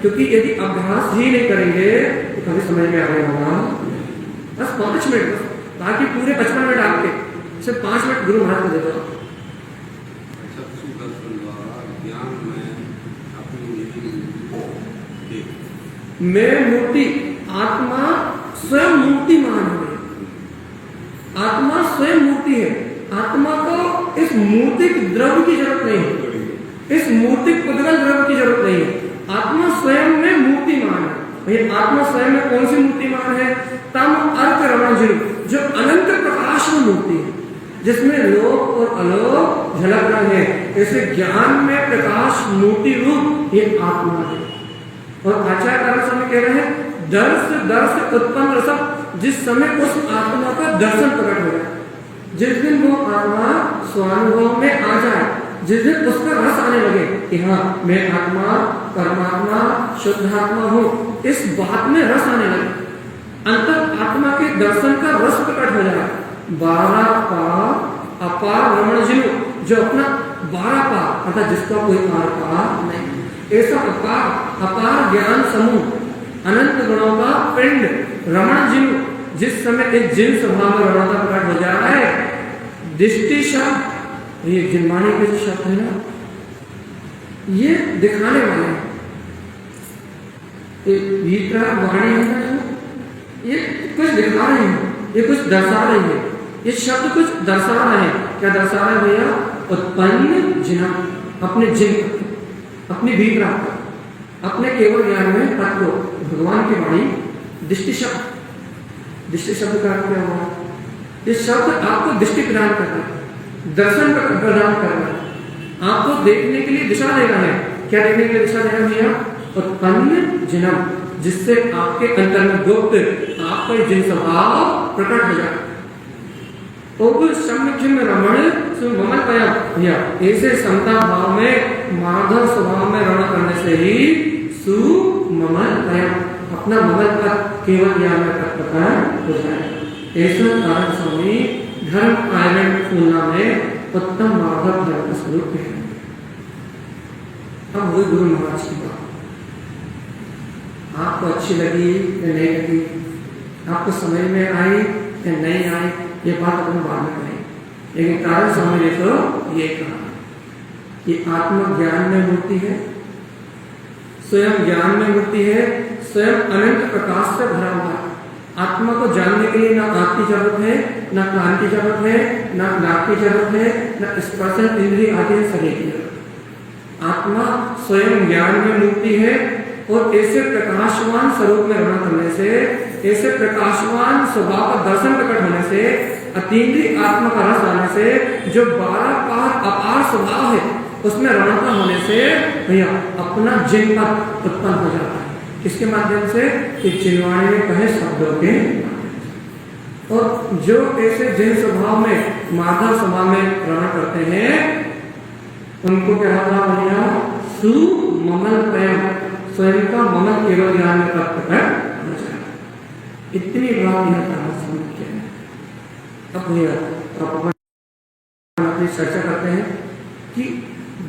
क्योंकि यदि अभ्यास ही नहीं करेंगे तो कभी समझ में आने वाला बस 5 मिनट, बस बाकी पूरे 55 मिनट आपके, सिर्फ 5 मिनट गुरु महाराज को दे दो। मैं मूर्ति, आत्मा स्वयं मूर्तिमान है, आत्मा स्वयं मूर्ति है। आत्मा को इस मूर्तिक द्रव्य की जरूरत नहीं है, इस मूर्तिक उद्गल द्रव्य की जरूरत नहीं है। आत्मा स्वयं में मूर्तिमान है। भैया आत्मा स्वयं में कौन सी मूर्तिमान है? तम अर्थ रमण जीव, जो अनंत प्रकाश में मूर्ति है, जिसमें लोक और अलोक झलक रहे हैं। ऐसे ज्ञान में प्रकाश मूर्ति रूप ये आत्मा है। और आचार्य तारक स्वामी कह रहे हैं दर्श उत्पन्न रसम, जिस समय उस आत्मा का दर्शन प्रकट हो जाए, जिस दिन वो आत्मा स्वानुभव में आ जाए, जिस दिन उसका रस आने लगे कि हाँ मैं आत्मा परमात्मा शुद्धात्मा हूँ, इस बात में रस आने लगे, अंतर आत्मा के दर्शन का रस प्रकट हो जाए। 12 पार अपार रमण जीव, जो अपना 12 पार अर्थात जिसका कोई पार नहीं, ऐसा अपार ज्ञान समूह, अनंत गुणों का पिंड रमण जीव, जिस समय एक जिन स्वभाव में रमणता प्रकट हो जा रहा है। दृष्टि शब्द, ये जिनवाणी के जो शब्द है ना, ये दिखाने वाले हैं। वाणी है ना, ये कुछ दिखा रहे हैं, ये कुछ दर्शा रही है, ये शब्द कुछ दर्शा रहे हैं। क्या दर्शा रहे भैया? उत्पन्न जिना, अपने जिन, अपनी भीतरा, अपने केवल ज्ञान में तत्व भगवान की वाणी। दृष्टि शब्द, दृष्टि शब्द का अर्थ क्या हुआ? ये शब्द आपको दृष्टि प्रदान करता है, दर्शन प्रदान करता है, आपको देखने के लिए दिशा दे रहा है। क्या देखने के लिए दिशा दे रहा है भैया? उत्पन्न जिनम, जिससे आपके अंतर में गुप्त आपका जिन स्वभाव प्रकट हो जाए। रमण ममल पया भैया, ऐसे समता भाव में माधव स्वभाव में रमण करने से ही सुमल पया, अपना ममल का केवल ज्ञान में प्रकट हो जाए। ऐसा तारक स्वामी धर्म आयरन तुलना में उत्तम माधव धर्म का स्वरूप है। अब वही गुरु महाराज की बात आपको अच्छी लगी या नहीं लगी, आपको समझ में आई या नहीं आई, ये बात अपन बाद में करें। लेकिन तारक स्वामी ने तो ये कहा कि आत्मा ज्ञान में मूर्ति है, स्वयं ज्ञान में मूर्ति है, स्वयं अनंत प्रकाश से भरा हुआ है। आत्मा को जानने के लिए ना आँख की जरूरत है, ना कान की जरूरत है, ना नाक की जरूरत है, ना स्पर्शन इंद्रिय आदि शरीर की जरूरत। आत्मा स्वयं ज्ञान में मूर्ति है और ऐसे प्रकाशवान स्वरूप में रमण करने से, ऐसे प्रकाशवान स्वभाव का दर्शन प्रकट होने से, अतीन्द्रिय आत्मा का रस आने से, जो 12 पार अपार स्वभाव है उसमें रमणता होने से भैया अपना जिन पद उत्पन्न हो जाता है। किसके माध्यम से? कि जिनवाणी में कहे शब्दों के। और जो ऐसे जिन स्वभाव में माधव स्वभाव में रमण करते हैं उनको क्या होता भैया? सुमल प्रेम, स्वयं का ममल केवल ज्ञान में प्रकट हो जाए। इतनी बात यह समझ के है। अब भैया अपनी चर्चा करते हैं कि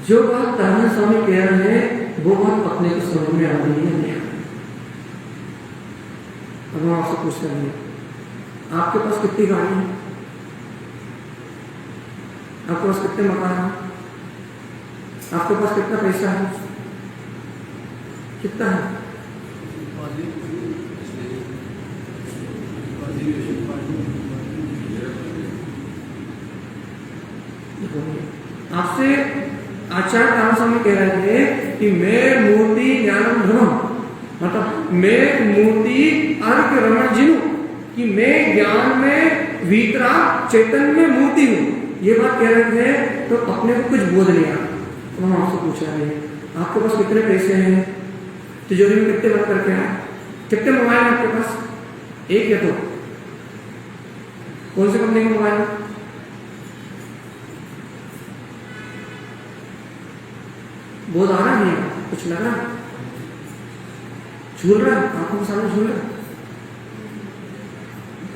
जो बात तारक स्वामी कह रहे हैं वो बात अपने को समझ में आ रही है नहीं। अब हम आपसे पूछते हैं, आपके पास कितनी गाड़ी है? आपके पास कितने मकान है? आपके पास कितना पैसा है? कितना है? आपसे आचार्य तारक स्वामी कह रहे थे कि मैं मूर्ति ज्ञानम धर्मम, मतलब मैं मूर्ति अर्क रमण जिनु, कि मैं ज्ञान में वीतरा चैतन्य में मूर्ति हूँ। ये बात कह रहे थे तो अपने को कुछ बोध नहीं आया। तो हम आपसे पूछ रहे हैं, आपके पास कितने पैसे हैं? तिजोरी में कितने बंद करके आए? कितने मोबाइल है आपके पास? एक या दो? कौन सी कंपनी का मोबाइल है? बोध आ रहा है? कुछ लग रहा है? झूल रहा है? आंखों के सामने झूल रहा है?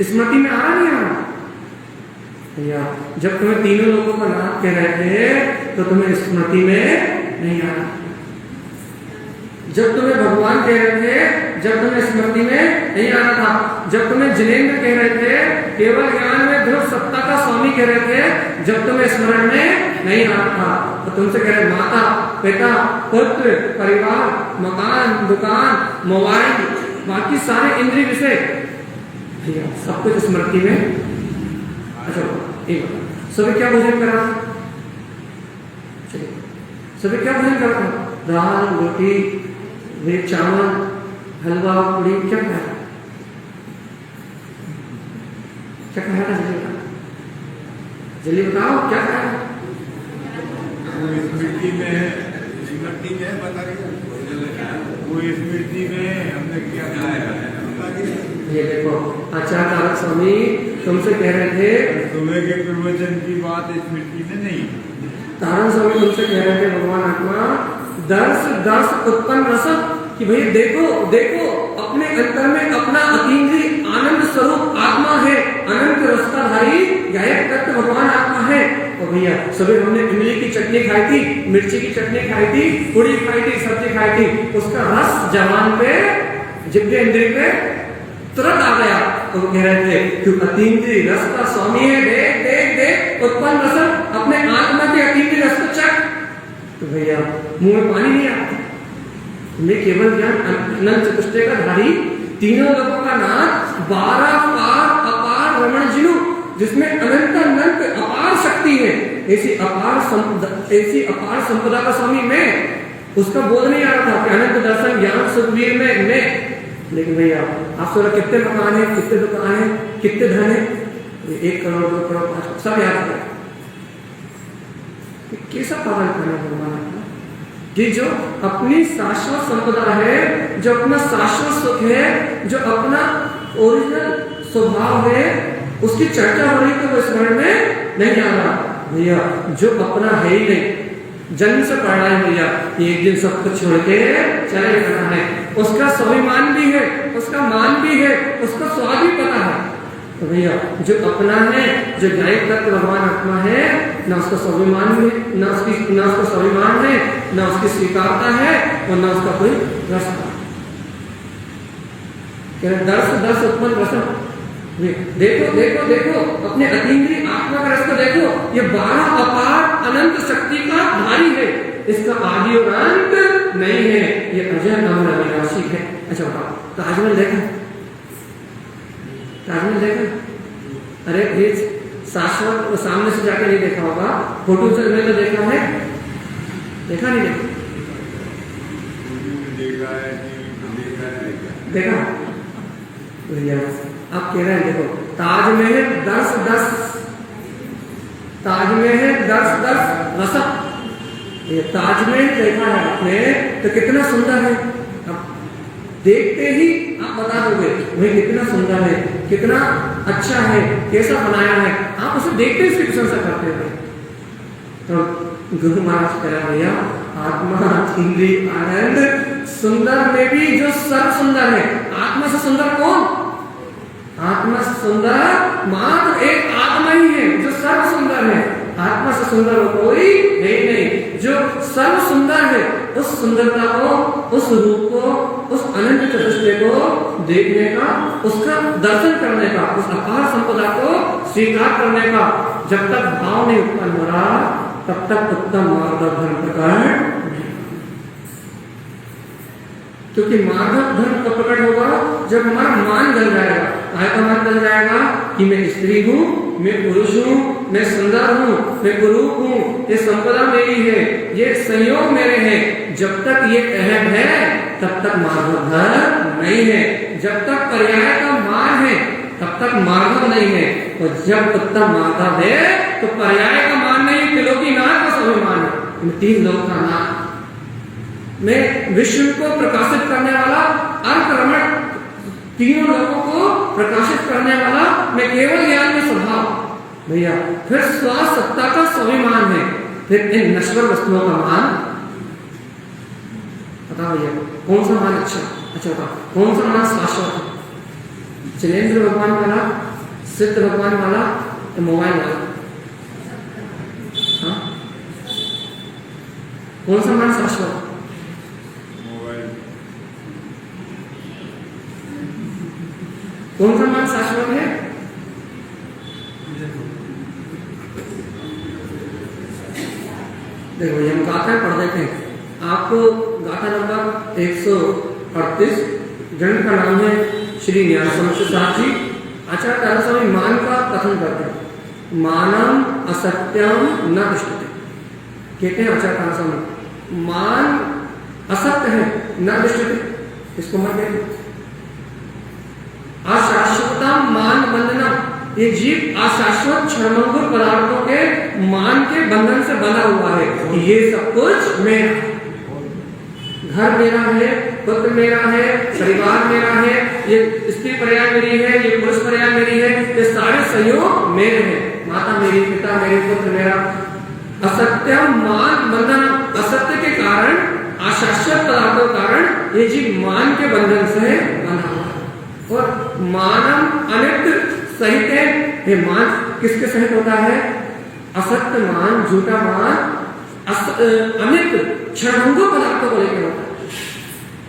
स्मृति में आ रहा नहीं आ रहा? या जब तुम्हें तीनों लोगों का नाम कह रहे थे तो तुम्हें स्मृति में नहीं आ रहा। जब तुम्हें भगवान कह रहे थे, जब तुम्हें स्मृति में नहीं आना था, जब तुम्हें जिनेंद्र कह रहे थे, केवल ज्ञान में ध्रुव सत्ता का स्वामी कह रहे थे, जब तुम्हें स्मरण में नहीं आना था, तो तुमसे कह रहे माता पिता पुत्र परिवार मकान दुकान मोबाइल बाकी सारे इंद्रिय विषय सब कुछ स्मृति में। अच्छा एक सभी क्या भोजन करा, चलिए सभी क्या भोजन करा था? दाल रोटी चावल हलवा पूरी क्या खाया, क्या खाया था? जल्दी बताओ क्या खाया? स्मृति में बता रहे वो स्मृति में हमने क्या खाया। ये देखो आचार्य तारक स्वामी तुमसे कह रहे थे, तुम्हें के प्रवचन की बात स्मृति में नहीं। तारक स्वामी तुमसे कह रहे थे भगवान आत्मा दर्श दर्श उत्पन्न रसद कि भाई देखो देखो अपने अंतर में अपना अतीन्द्रिय आनंद स्वरूप आत्मा है, अनंत रसधारी गायक तत्व भगवान आत्मा है। और भैया सभी हमने इमली की चटनी खाई थी, मिर्ची की चटनी खाई थी, पूरी खाई थी, सब्जी खाई थी, उसका रस जवान पे जिब्बे इंद्रिय पे तुरंत आ गया। तो कह रहे थे कि अतीन्द्रिय रस का स्वामी है, देख देख देख उत्पन्न रस अपने आत्मा के अतीन्द्रिय रस को चख। तो भैया मुंह में पानी नहीं आता, मैं केवल ज्ञान अनंत चतुष्टय का धारी, तीनों लोगों का नाथ, 12 पार अपार रमण जिनु, जिसमें अनंत अनंत अपार शक्ति है, ऐसी अपार संपदा का स्वामी मैं। उसका बोध नहीं आ रहा था कि अनंत दर्शन ज्ञान सुखवीर में मैं। लेकिन भैया आप सोचा कितने मकान है, कितने दुकान है, कितने धन है, 1 करोड़ 2 करोड़ 5 करोड़ सब याद करें। कैसा पागल करना भगवान कि जो अपनी शाश्वत संपदा है, जो अपना शाश्वत सुख है, जो अपना ओरिजिनल स्वभाव है, उसकी चर्चा हो रही तो वो स्मरण में नहीं आ रहा। भैया जो अपना है ही नहीं, जन्म से पढ़ रहा है भैया, एक दिन सब कुछ छोड़ के चले जाना है, उसका स्वाभिमान भी है, उसका मान भी है, उसका स्वाद भी पता है। तो भैया जो अपना है, जो गायक तत्व भगवान आत्मा है, ना उसका स्वाभिमान है, ना उसका स्वाभिमान है, ना उसकी स्वीकारता है और ना उसका कोई रास्ता। दर्श दर्श उत्पन्न रस, देखो देखो देखो अपने अतीन्द्रिय आत्मा का रस को देखो, ये 12 अपार अनंत शक्ति का धारी है, इसका आदि और अंत नहीं है, ये अजय अमर अविनाशी है। अच्छा बताओ ताजमहल देखा, ताजमहल देखा? अरे प्लीज शाश्वत सामने से जाके नहीं देखा होगा, फोटो से में तो देखा है, देखा नहीं देखा भैया आप कह रहे हैं देखो ताजमहल 10 ताजमहल 10 रसद, ये ताजमहल देखा है आपने तो कितना सुंदर है, अब देखते ही आप बता दोगे भाई कितना सुंदर है, कितना अच्छा है, कैसा बनाया है, आप उसे देखते ही उसकी प्रशंसा करते हो। तो गुरु महाराज कह रहा भैया आत्मा इंद्रिय आनंद सुंदर में भी जो सर्व सुंदर है, आत्मा से सुंदर कौन? आत्मा से सुंदर मात्र एक आत्मा ही है जो सर्व सुंदर है, आत्मा से सुंदर कोई है नहीं। जो सर्व सुंदर है उस सुंदरता को, उस रूप को, उस अनंत चतुष्टय को देखने का, उसका दर्शन करने का, उस अपार संपदा को स्वीकार करने का जब तक भाव नहीं उत्पन्न हो रहा तब तक उत्तम मार्ग धर्म प्रकट, क्योंकि माधव धर्म कब प्रकट होगा? जब हमारा मान गल जाएगा। का मान गल जाएगा कि मैं स्त्री हूँ, मैं पुरुष हूँ, मैं सुंदर हूँ, मैं कुरूप हूँ, ये संपदा मेरी है, ये संयोग मेरे हैं। जब तक ये अहम है तब तक माधव धर्म नहीं है, जब तक पर्याय का मान है तब तक माधव नहीं है, और जब उत्तम माधव है तो पर्याय का मान नहीं, त्रिलोकीनाथ का स्वाभिमान है, 3 लोक का नाथ में विश्व को प्रकाशित करने वाला, अर्थ रमण तीनों लोगों को प्रकाशित करने वाला, मैं केवल ज्ञान में स्वभाव भैया, फिर स्वास्थ्य सत्ता का स्वाभिमान है, फिर इन नश्वर वस्तुओं का मान। बताओ भैया कौन सा मान अच्छा होता, कौन सा मान शाश्वत है? जिनेंद्र भगवान वाला, सिद्ध भगवान वाला या मोबाइल वाला? हाँ कौन सा मान शाश्वत? कौन सा मान शाश्वत है? देखो ये हम गाथा पढ़ देते हैं। आपको गाथा नंबर 138 ग्रंथ का नाम है श्री न्याय समक्ष साक्षी। आचार्य तारा स्वामी मान का कथन करते हैं, मानम असत्यम न दृष्टते। कहते हैं आचार्य तारा स्वामी मान असत्य है न दृष्टते। इसको मत कहते अशाश्वता मान बंधना। ये जीव अशाश्वत क्षणभंगुर पदार्थों के मान के बंधन से बंधा हुआ है। ये सब कुछ मेरा, घर मेरा है, पुत्र मेरा है, परिवार मेरा है, ये स्त्री पर्याय मेरी है, ये पुरुष पर्याय मेरी है, ये सारे सहयोग मेरे हैं। माता मेरी, पिता मेरे, पुत्र मेरा। असत्य मान बंधन, असत्य के कारण, अशाश्वत पदार्थों के कारण ये जीव मान के बंधन से बंधा हुआ है। और मानम अनित्य सहित है। ये मान किसके सहित होता है? असत्य मान, झूठा मान, अनित्य क्षणभंगुर पदार्थों को लेकर होता है।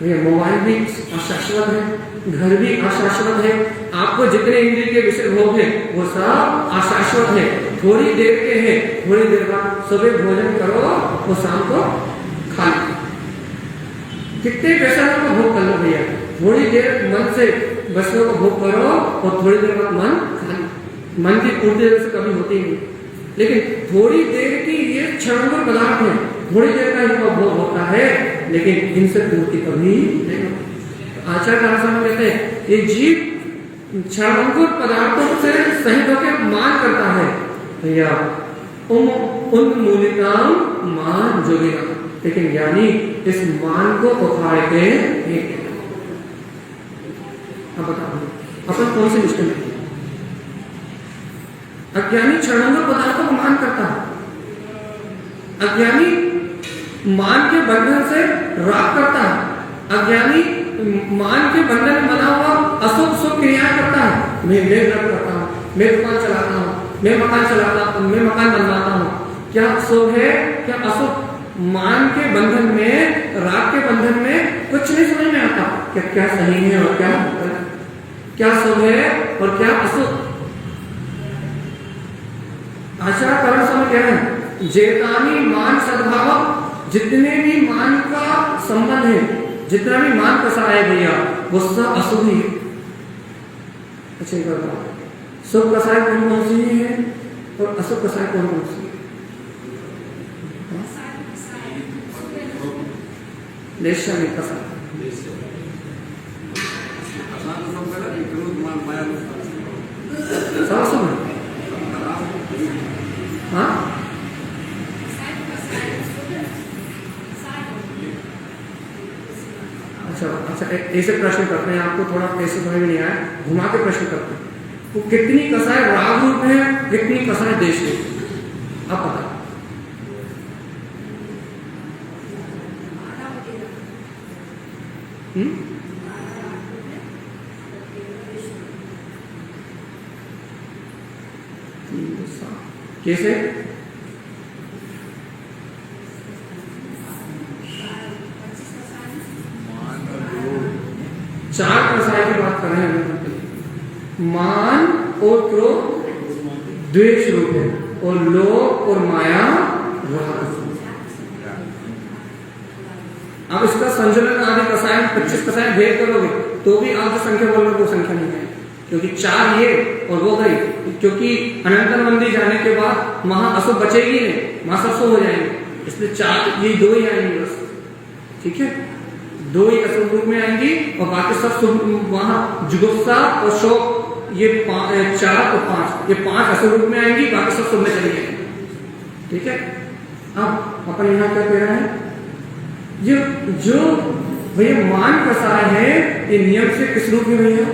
ये मोबाइल भी अशाश्वत है, घर भी अशाश्वत है, आपको जितने इंद्रिय के विषय भोग है वो सब अशाश्वत है, थोड़ी देर के हैं। थोड़ी देर बाद सुबह भोजन करो और शाम को खा लो। कितने पैसा को भोग कर लो भैया, थोड़ी देर मन से वस्तुओं को भोग करो और थोड़ी देर बाद मन खा लो। मन की पूर्ति से कभी होती नहीं, लेकिन थोड़ी देर की ये क्षणभंगुर पदार्थ है, थोड़ी देर का इनका भोग होता है, लेकिन इनसे पूर्ति कभी नहीं होती। आचार्य तारा स्वामी कहते हैं ये जीव क्षणभंगुर पदार्थों से सहित होकर मान करता है भैया, उन्मूलिकाम मान जोगिना। लेकिन ज्ञानी इस मान को उखाड़ के अब बताओ अपन कौन से निष्ठा में? अज्ञानी क्षणभंगुर पदार्थों को मान करता है, अज्ञानी मान के बंधन से राग करता है, अज्ञानी मान के बंधन में बना हुआ अशुभ शुभ क्रियाएं करता है। मैं व्रत करता हूँ, मैं दुकान चलाता हूँ, मैं मकान चलाता हूँ, मैं मकान बनवाता हूँ। क्या शुभ है क्या अशुभ? मान के बंधन में, राग के बंधन में कुछ नहीं समझ में आता कि क्या सही है और क्या गलत, क्या शुभ है और क्या अशुभ। आचार्य तारा स्वामी कह रहे हैं जेतानी मान सद्भाव, जितने भी मान का संबंध है, जितना भी मान कसा है भैया वो सब अशुभ ही है। अच्छा एक बात, शुभ कसाय कौन कौन सी है और अशुभ कसाय कौन कौन सी है? लेशा में कसा सब अशुभ है। हाँ अच्छा ऐसे प्रश्न करते हैं, आपको थोड़ा ऐसे समझ में नहीं आया, घुमा के प्रश्न करते हैं। वो कितनी कसाय राग रूप है, कितनी कसाय देश में, आप पता? कैसे? चार कसाय की बात कर रहे हैं। मान और क्रोध द्वेष रूप है, और लोभ और माया राग। आप इसका संचलन आदि कसाय 25 कसाय भेद करोगे तो भी आप जो संख्या बोल रहे हो वो संख्या नहीं है, क्योंकि चार ये और वो गई। क्योंकि अनंतर मंदिर जाने के बाद वहां अशुभ बचेगी नहीं, वहां सब शुभ हो जाएंगे, इसलिए चार ये दो ही आएंगे बस। ठीक है, दो ही अशुभ रूप में आएंगी और बाकी सब शुभ। वहां जुगुप्सा और शोक ये 4 और 5, ये 5 अशुभ रूप में आएंगी, बाकी सब शुभ में चली जाएंगी। ठीक है, अब अपन यहाँ क्या कह रहे हैं, ये जो भैया मान कसाय है ये नियम से किस रूप में भैया?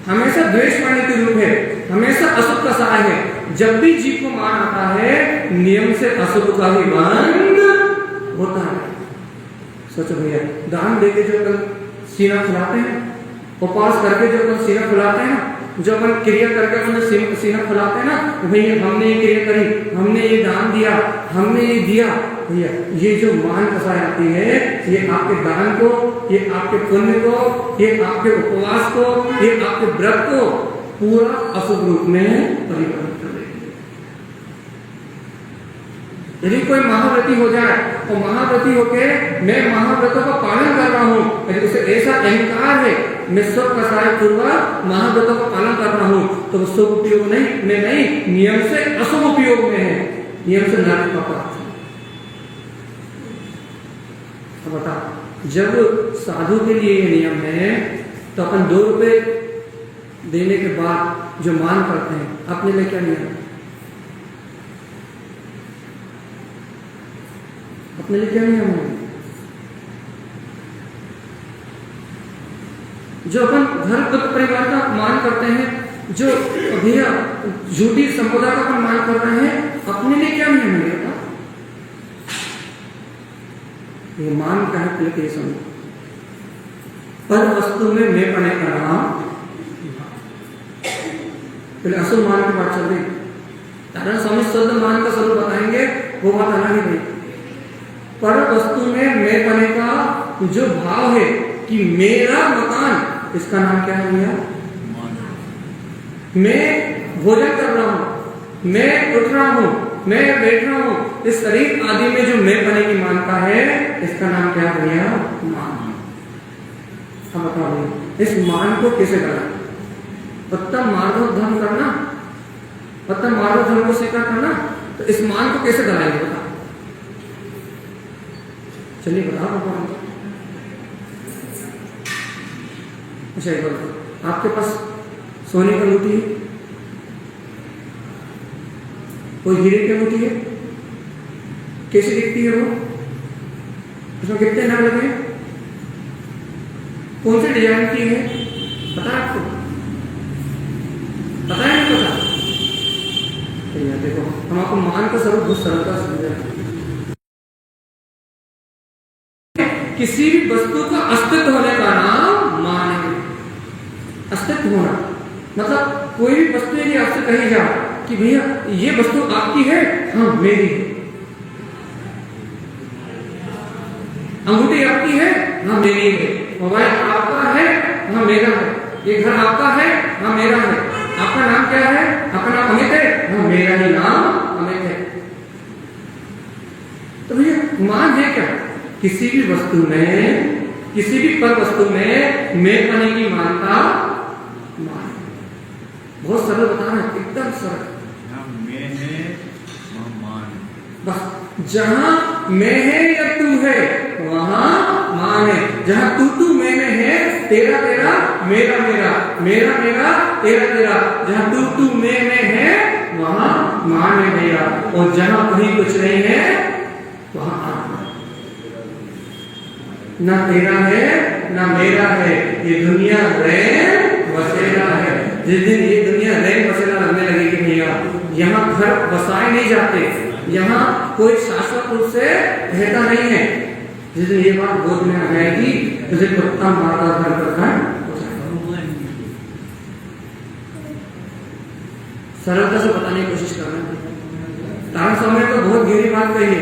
हमेशा द्वेष वाले के रूप है, हमेशा अशुभ कसाय है। जब भी जीव को मान आता है नियम से अशुभ का भी बंध होता है। सोचो भैया, दान देके जो कल सीना फुलाते हैं उपवास करके जो अपन सीना फुलाते हैं ना, जो अपन क्रिया करके अपन सीना फुलाते हैं ना, भैया हमने ये क्रिया करी, हमने ये दान दिया, हमने ये दिया, भैया ये जो मान कसाई आती है, ये आपके दान को, ये आपके पुण्य को, ये आपके उपवास को, ये आपके व्रत को पूरा अशुभ रूप में परिवर्तित कर देगी। यदि कोई महाव्रती हो जाए और महाव्रती होके मैं महाव्रतों का पालन कर रहा हूँ, यदि उसे ऐसा अहंकार है मैं सब कसाय पूर्वक महाव्रतों का पालन कर रहा हूँ, तो वो शुभ उपयोग में नहीं, नियम से अशुभ उपयोग में है, नियम से नरक का पात्र। तो बता, जब साधु के लिए ये नियम है तो अपन 2 रुपए देने के बाद जो मान करते हैं, अपने लिए क्या नियम है? अपने लिए क्या नियम है? जो अपन घर परिवार का मान करते हैं, जो भैया झूठी संपदा का अपन मान कर रहे हैं, अपने लिए क्या नियम है? ये मान का है पहले समझो। पर वस्तु में मैं पने का नाम, पहले असल मान की बात चल रही, कारण समझ शुद्ध मान का स्वरूप बताएंगे, वो बात अलग ही नहीं। पर वस्तु में मैं पने का जो भाव है कि मेरा मकान, इसका नाम क्या है भैया? मैं भोजन कर रहा हूं, मैं उठ रहा हूं, मैं बैठ रहा हूं, इस शरीर आदि में जो मैं पने की मानता है, इसका नाम क्या है भैया? मान। अब बताओ इस मान को कैसे करना? उत्तम मार्ग धर्म करना, उत्तम मार्ग धर्म को स्वीकार करना, तो इस मान को कैसे कराएंगे? बता, चलिए बताओ भगवान। अच्छा एक बात, आपके पास सोने की अंगूठी है, कोई हीरे की अंगूठी है, कैसी दिखती है वो? उसमें कितने नाम लगे? कौन से डिजाइन की है? पता है आपको? पता है नहीं पता? देखो, हम आपको मान का स्वरूप बहुत सरलता समझे। किसी भी वस्तु का अस्तित्व होने का नाम मान है। अस्तित्व होना मतलब कोई भी वस्तु यदि आपसे कही जाए कि भैया ये वस्तु आपकी है, हाँ मेरी है। अंगूठी आपकी है, हाँ मेरी है। मोबाइल आपका है, हाँ मेरा है। ये घर आपका है, हाँ मेरा है। आपका नाम क्या है? आपका नाम अमित है, हाँ मेरा ही नाम अमित है। तो भैया मान है क्या? किसी भी वस्तु में, किसी भी पर वस्तु में मैं पने की मानता मान। बहुत सरल बता रहे हैं, एकदम सरल। मैं है वहाँ मान, बस जहां मैं है या तू है वहां मान है। जहां तू मैं में है, तेरा तेरा मेरा मेरा, मेरा मेरा तेरा तेरा, जहां तू मैं में है वहां मान है भैया। और जहां कहीं कुछ नहीं है वहां आत्मा, ना तेरा है ना मेरा है, ये दुनिया रैन बसेरा है। जिस दिन ये दुनिया रैन बसेरा लगने लगेगी भैया, यहाँ घर बसाए नहीं जाते, यहाँ कोई शाश्वत रूप से रहता नहीं है। जिस दिन ये बात बोध में आ जाएगी, उसे कुत्ता मारता घर करता है। सरलता से बताने की कोशिश कर रहे हैं। तारण स्वामी तो बहुत गहरी बात कही है।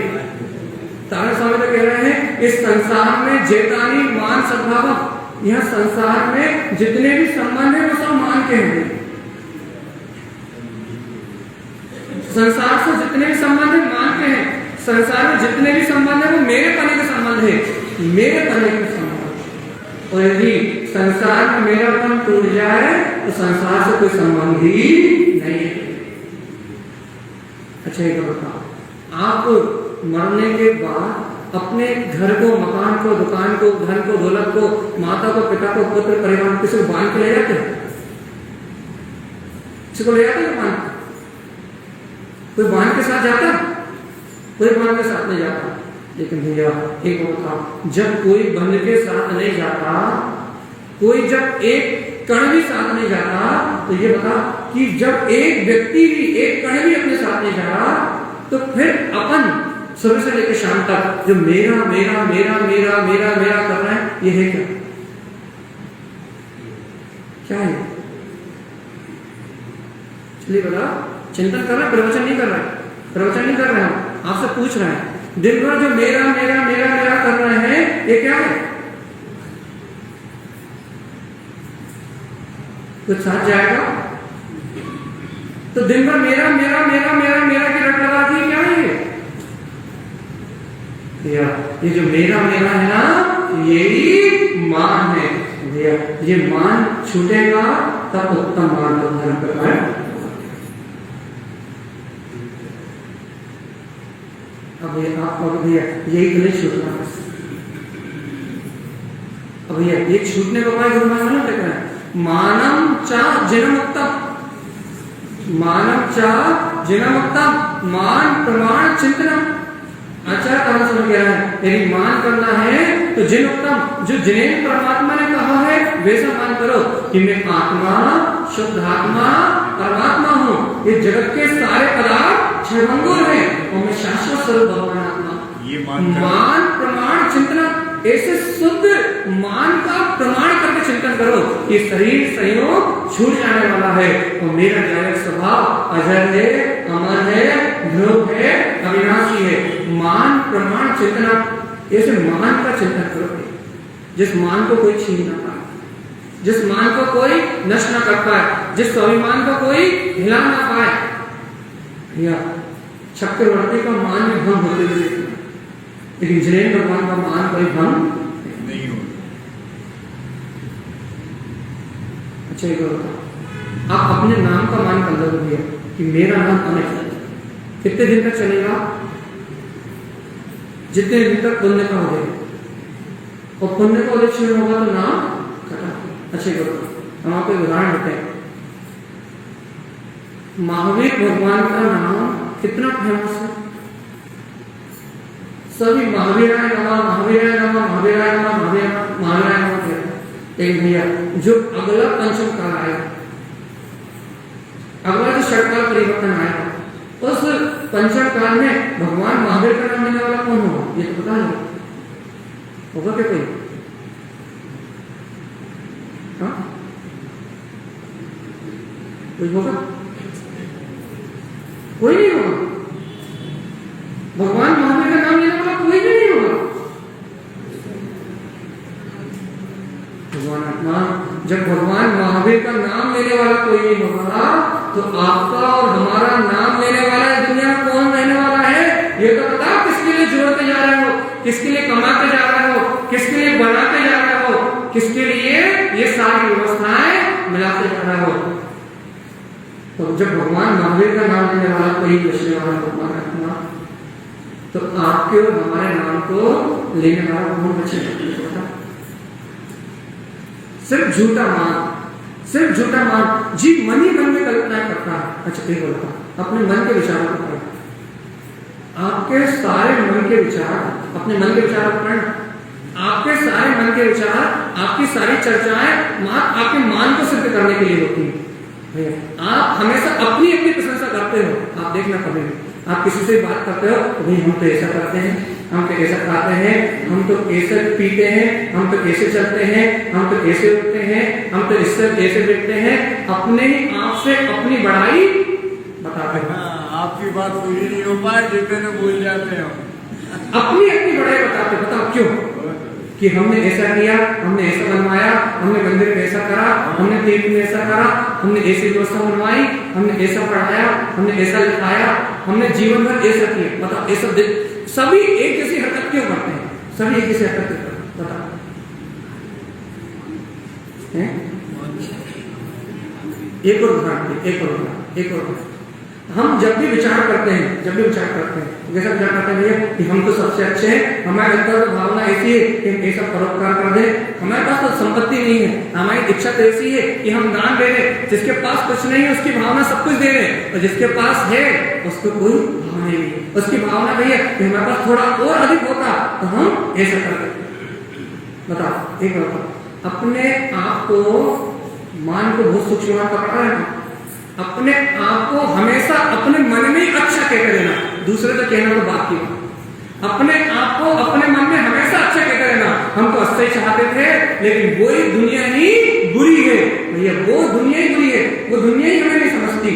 तारण स्वामी तो कह रहे हैं इस संसार में जेतानी मान सद्भाव, यह संसार में जितने भी संबंध है वो सब मान के हैं। संसार से जितने भी संबंध है मान के हैं। संसार में जितने भी संबंध है वो मेरे पने के संबंध है, मेरे पने के संबंध। और यदि संसार में मेरा पन टूट जाए तो संसार से कोई संबंध ही नहीं है। अच्छा एक बताओ, आप मरने के बाद अपने घर को, मकान को, दुकान को, धन को, दौलत को, माता को, पिता को, पुत्र परिवार किसी को बांध के ले जाते हैं? किसी को ले जाते हैं बांध? कोई बांध के साथ जाता? कोई बांध के साथ नहीं जाता। लेकिन भैया एक बताओ, जब कोई बंध के साथ नहीं जाता, कोई जब एक कण भी साथ नहीं जाता, तो ये बता कि जब एक व्यक्ति भी, एक कण भी अपने साथ नहीं जा रहा, तो फिर अपन सुबह से लेकर शाम तक जो मेरा मेरा मेरा मेरा मेरा मेरा कर रहा है, ये है क्या? क्या है? चलिए बता, चिंतन कर रहे हैं, प्रवचन नहीं कर रहे हैं, प्रवचन नहीं कर रहे हैं, हम आपसे पूछ रहे हैं। दिन भर जो मेरा मेरा मेरा मेरा कर रहे हैं, ये क्या है? कुछ साथ जाएगा? तो दिन भर मेरा मेरा मेरा मेरा मेरा की रट लगा दी, क्या है ये जो मेरा मेरा है ना, यही मान है। ये मान छूटेगा तब उत्तम मान को धारण कर पाए। अब ये आपको भैया यही तो नहीं छूटना, अब भैया ये छूटने को पाए गुरु महाराज क्या कह रहे हैं? मानम चा जिनमुक्तम, मानव चा जिनमुक्तम, मान प्रमाण चिंतनम। आचार्य कहां समझ गया है? यदि मान करना है तो जिन उत्तम, जो जिन्हें परमात्मा ने कहा है वैसा मान करो कि मैं आत्मा, शुद्ध आत्मा, परमात्मा हूँ। ये जगत के सारे पदार्थ क्षणभंगुर हैं और मैं शाश्वत स्वरूप भगवान आत्मा। ये मान प्रमाण चिंतन, ऐसे शुद्ध मान का प्रमाण करके चिंतन करो कि शरीर संयोग छूट जाने वाला है और मेरा जैविक स्वभाव अजर है, अमर है, ध्रुव है, अविनाशी है। मान प्रमाण चिंतन, ऐसे मान का चिंतन करो जिस मान को कोई छीन ना पाए, जिस मान को कोई नष्ट ना कर पाए, जिस स्वाभिमान को कोई हिला ना पाए। या चक्रवर्ती का मान में भंग होते हुए, लेकिन जिनेन्द्र भगवान का मान कोई भंग नहीं हो। अच्छा एक और आप अपने नाम का मान कर लो भैया कि मेरा नाम अमित है। कितने दिन तक चलेगा? जितने दिन तक पुण्य का हो जाए, और पुण्य को अधिक क्षण होगा तो नाम कटा। अच्छे करो, हम आपको एक उदाहरण देते हैं। महावीर भगवान का नाम कितना फेमस है? सभी महावीराय नमः, महावीराय नमः, महावीराय नमः, महावीराय नमः कहते हैं। लेकिन भैया जो अगला पंचम काल आएगा, अगला जो षटकाल परिवर्तन आएगा, उस पंचम काल में भगवान महावीर का नाम लेने वाला कौन होगा? ये तो पता नहीं होगा क्या कोई? हाँ कोई होगा? कोई नहीं होगा। भगवान महावीर का नाम लेने वाला कोई भी नहीं होगा। भगवान आत्मा, जब भगवान महावीर का नाम लेने वाला कोई नहीं होगा तो आपका और हमारा नाम लेने वाला दुनिया में कौन रहने वाला है? ये तो पता किसके लिए जोड़ते जा रहे हो, किसके लिए कमाते जा रहे हो, किसके लिए बनाते जा रहे हो, किसके लिए ये सारी व्यवस्थाएं मिलाते जा रहे हो। तो जब भगवान महावीर का नाम लेने वाला कोई बचने वाला भगवान आत्मा, तो आपके और हमारे नाम को लेने वाला कौन बचेगा? सिर्फ झूठा मान, सिर्फ झूठा मान। जी मन ही मन में कल्पना करता है। अच्छा एक बोलता, अपने मन के विचारों को पढ़ो, आपके सारे मन के विचार, अपने मन के विचारों को पढ़ना, आपके सारे मन के विचार, आपकी सारी चर्चाएं आपके मान को सिद्ध करने के लिए होती है। भैया आप हमेशा अपनी अपनी प्रशंसा करते हो। आप देखना कभी आप किसी से बात करते हो तो भाई हम तो ऐसा करते हैं, हम तो ऐसा खाते हैं, हम तो ऐसे पीते हैं, हम तो ऐसे चलते हैं, हम तो ऐसे उठते हैं, हम तो इससे ऐसे बैठते हैं। अपने ही आप से अपनी बड़ाई बताते हैं। आपकी बात पूरी नहीं हो पाए, जितने भूल जाते हैं अपनी अपनी बड़ाई बताते। बताओ क्यों? कि हमने ऐसा किया, हमने ऐसा बनवाया, हमने मंदिर में ऐसा करा, हमने देवी में ऐसा करा, हमने ऐसी व्यवस्था बनवाई, हमने ऐसा पढ़ाया, हमने ऐसा लिखाया, हमने जीवन भर ऐसा किया। बताओ ऐसा सभी एक जैसी हरकत क्यों करते हैं? सभी एक जैसी हरकत क्यों करते हैं? बताओ। एक और उदाहरण, एक और उदाहरण, एक और उदाहरण। हम जब भी विचार करते हैं, जब भी विचार करते हैं, जैसा विचार करते हैं भैया कि हम तो सबसे अच्छे हैं, हमारे अंदर तो भावना ऐसी है कि हम ऐसा परोपकार कर दें, हमारे पास तो संपत्ति नहीं है, हमारी इच्छा तो ऐसी है कि हम दान दे दें, जिसके पास कुछ नहीं है उसकी भावना सब कुछ दे दें, और जिसके पास है उसको कोई भावना नहीं है। उसकी भावना भैया कि हमारे पास थोड़ा और अधिक होता तो हम ऐसा कर देते। बताओ एक बताओ, अपने आप को मान को बहुत सूक्ष्म पकड़ा है। अपने आप को हमेशा अपने मन में अच्छा कहते रहना, दूसरे तो कहना तो बात की बात। अपने आप को अपने मन में हमेशा अच्छा कहते रहना। हम तो अच्छा ही चाहते थे, लेकिन वही दुनिया ही बुरी है। भैया है, वो दुनिया ही बुरी है, वो दुनिया ही हमें नहीं समझती।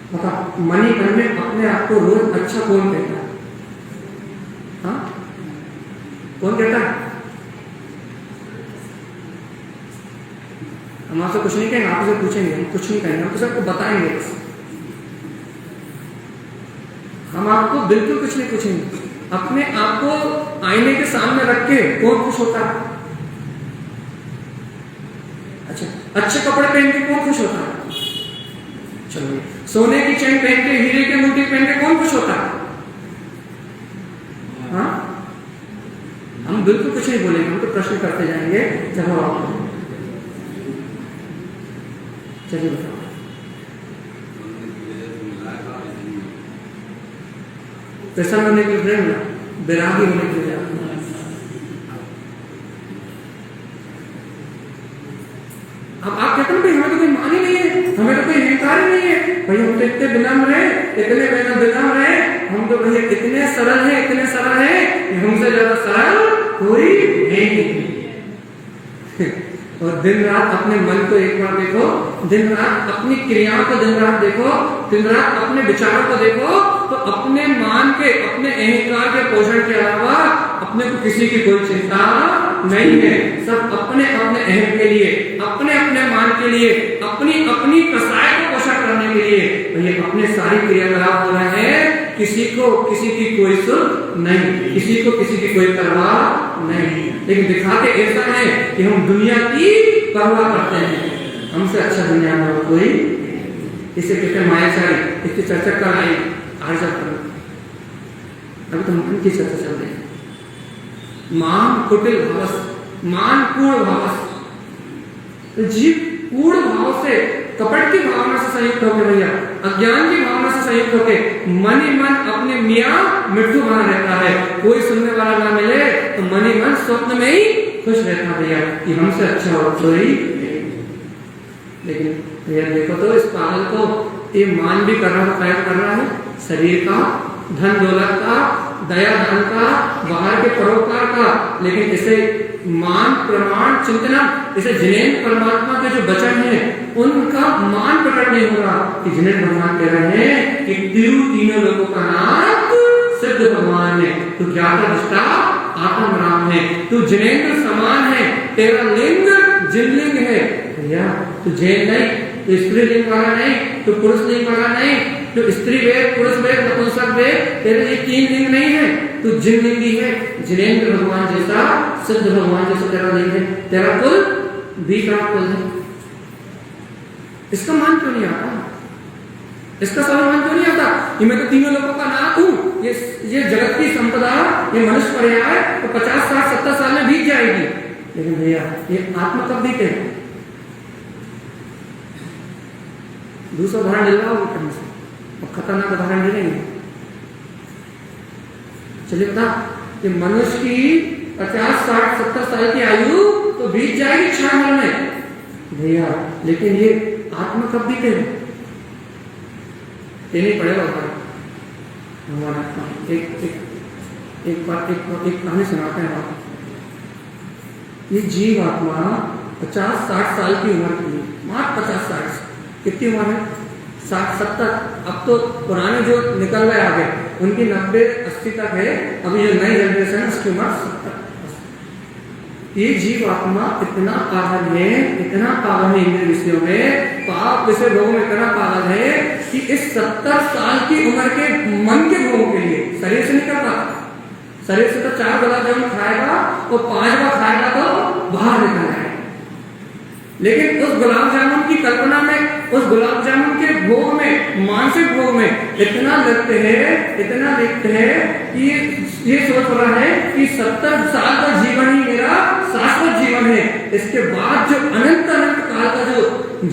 बता, मणिकर्ण में अपने आप को रोज अच्छा कौन कहता है? हाँ, कौन कहता है? हम आपसे कुछ नहीं कहेंगे, आपसे पूछेंगे, हम कुछ नहीं कहेंगे, हम तो सबको बताएंगे बस। हम आपको बिल्कुल कुछ नहीं पूछेंगे। अपने आप को आईने के सामने रख के कौन खुश होता है? अच्छा, अच्छे कपड़े पहन के कौन खुश होता है? चलो, सोने की चेन पहन के, हीरे के मोती पहन के कौन खुश होता है? हाँ, हम बिल्कुल कुछ नहीं बोलेंगे, हम तो प्रश्न करते जाएंगे। चलो आप चलिए बताओ। प्रसन्न होने के लिए प्रेम ना, बैरागी होने के लिए अब आप कहते हैं भाई हमें तो कोई मान ही नहीं है, हमें तो कोई अहंकार ही नहीं है भाई, हम तो इतने विनम्र हैं, इतने विनम्र हैं, हम तो भैया इतने सरल हैं, इतने सरल हैं कि हमसे ज्यादा सरल कोई है नहीं। और दिन रात अपने मन को एक बार देखो, दिन रात अपनी क्रियाओं को दिन रात देखो, दिन रात अपने विचारों को देखो, तो अपने मान के, अपने अहंकार के पोषण के अलावा अपने को किसी की कोई चिंता नहीं है। सब अपने अपने अहम के लिए, अपने अपने मान के लिए, अपनी अपनी कसाय को पोषण करने के लिए तो ये अपने सारी क्रियाकलाप हो रहे हैं। किसी को किसी की कोई सुध नहीं, किसी को किसी की कोई परवाह नहीं, लेकिन दिखाते ऐसा है कि हम दुनिया की परवाह करते हैं। हमसे अच्छा दुनिया में कोई, इसे कहते हैं मायाचारी। इसकी चर्चा कर आई आज करो, अभी तो मन की चर्चा चल रही है। मान कुटिल भावस, मान पूर्ण भावस, तो जीव पूर्ण भाव से, कपट की भावना से संयुक्त होकर भैया, अज्ञान की भावना से संयुक्त होकर मन ही मन अपने मियाँ मिट्टू बना रहता है। कोई सुनने वाला ना मिले तो मन ही मन स्वप्न में ही खुश रहता भैया कि हमसे अच्छा हो कोई। लेकिन भैया देखो तो इस पागल को ये मान भी कर रहा है, प्रयोग कर रहा है शरीर का, धन दौलत का, दया दान का, बाहर के परोपकार का, लेकिन इसे मान प्रमाण चिंतना, इसे जिनेन्द्र परमात्मा के जो वचन है उनका मान प्रकट नहीं हो रहा कि जिनेन्द्र भगवान कह रहे हैं कि तीनों लोगों का नाथ सिद्ध भगवान है, तू ज्ञाता दृष्टा आत्म राम है, तू जिनेन्द्र समान है, तेरा लिंग जिनलिंग है भैया, तू जैन नहीं, तो स्त्री लिंग वाला नहीं, तो पुरुष लिंग वाला नहीं, तो स्त्री वेद, पुरुष वेद, नपुंसक वेद, तेरे ये 3 लिंग नहीं है, तू जिन लिंगी है। जिनेन्द्र भगवान जैसा, सिद्ध भगवान जैसा तेरा लिंग है, तेरा कुल भी का कुल है। इसका मान क्यों नहीं आता? इसका सम्मान क्यों नहीं आता कि मैं तो तीनों लोगों का नाथ हूं, ये जगत की संपदा, ये मनुष्य पर्याय तो 50, 60, 70 साल में बीत जाएगी। लेकिन भैया ये आत्मा कब बीते? दूसरा उदाहरण ले रहा हूं कहीं से, अब खतरनाक उदाहरण ले लेंगे। चलिए बता कि मनुष्य की 50, 60, 70 साल की आयु तो बीत जाएगी क्षण भर में भैया, लेकिन ये आत्मा कब बीते? ये नहीं पड़ेगा हमारा। एक कहानी सुनाते हैं आप। ये जीव आत्मा 50, 60 साल की उम्र की, मात्र 50, 60, कितनी उम्र है? 60, 70। अब तो पुराने जो निकल गए आगे उनकी 90, 80 तक है। अभी जो नई जनरेशन है उसकी उम्र 70। ये जीव आत्मा इतना पागल है, इतना पागल है इंद्रिय विषयों में, पाप विषय भोग में इतना पागल है कि इस 70 साल की उम्र के मन के भोग के लिए शरीर से नहीं कर पाता। शरीर से तो 4 गुलाब जामुन खाएगा और 5वां खाएगा तो बाहर निकल जाएगा, लेकिन उस गुलाब जामुन की कल्पना में, उस गुलाब जामुन के भोग में, मानसिक भोग में इतना लगते हैं, इतना लिखते हैं कि ये सोच रहा है कि 70 साल का जीवन ही मेरा शाश्वत जीवन है। इसके बाद जो अनंत अनंत काल का जो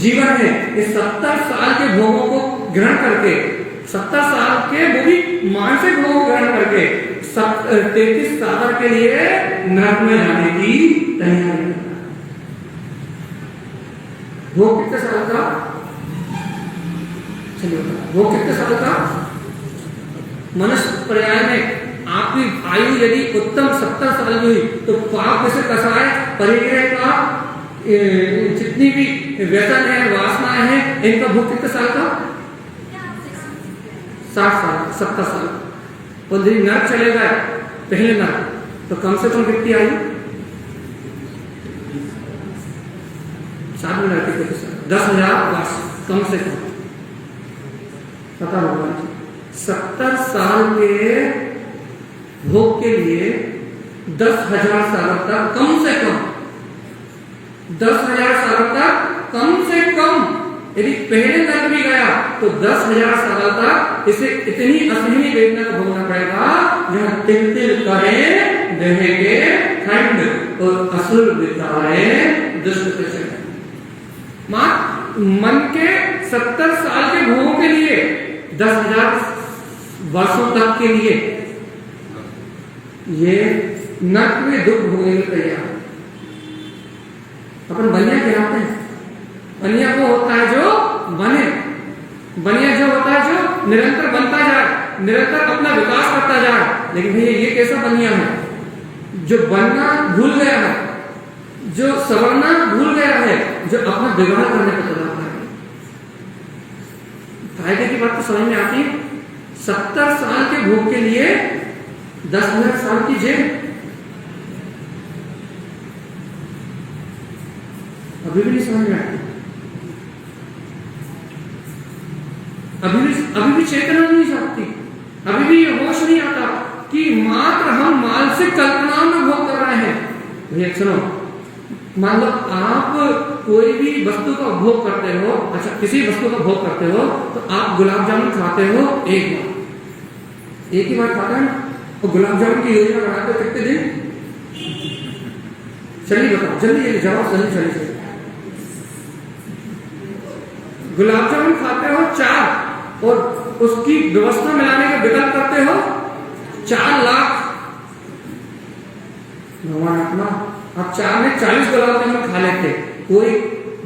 जीवन है, इस 70 साल के भोगों को ग्रहण करके, 70 साल के वो भी मानसिक भोग ग्रहण करके 33 साल के लिए नरक में जाने की तैयारी। वो कितने साल का? चलिए वो कितने साल का? मनुष्य पर्याय में आपकी आयु यदि उत्तम 70 साल की हुई तो पाप से कसाय परिग्रह का जितनी भी व्यसन है, वासनाएं हैं, इनका भोग कितने साल का? 60 साल, 70 साल। और यदि नरक चले गए, पहले नरक, तो कम से कम कितनी आयु? 7 में नरक कितने साल? 10,000 वर्ष कम से कम। पता होगा 70 साल के भोग के लिए 10,000 साल तक कम से कम, 10,000 साल तक कम से कम, यदि पहले नरक भी गया तो 10,000 साल तक इसे इतनी असहनीय वेदना को भोगना पड़ेगा जहां तिल तिल करे दहेगे ठंड और असुर बिताए दुष्ट प्रचंड। मन के 70 साल के भोगों के लिए 10,000 वर्षों तक के लिए ये नरक में दुख भोगने के तैयार। अपन बनिया कहलाते हैं। बनिया वो होता है जो बने, बनिया जो होता है जो निरंतर बनता जाए, निरंतर अपना विकास करता जाए। लेकिन भैया ये कैसा बनिया है जो बनना भूल गया है, जो सवरना भूल गया है, जो अपना बिगाड़ करने पर चला है। फायदे की बात तो समझ में आती है। 70 साल के भोग के लिए 10,000 साल की जेल। अभी भी नहीं समझ में आती, अभी भी चेतना नहीं सकती, अभी भी ये होश नहीं आता कि मात्र हम मानसिक कल्पनाओं में भोग कर रहे हैं। भैया सुनो, मान लो आप कोई भी वस्तु का भोग करते हो, अच्छा किसी वस्तु का भोग करते हो, तो आप गुलाब जामुन खाते हो एक ही बार खाते हैं। और गुलाब जामुन की योजना बनाते हो कितने दिन? चलिए बताओ जल्दी, जवाब चलिए। गुलाब जामुन खाते हो 4 और उसकी व्यवस्था मिलाने का विकल्प करते हो 4 लाख। भगवान आत्मा, आप 4 में 40 गुलाब जामुन खा लेते, कोई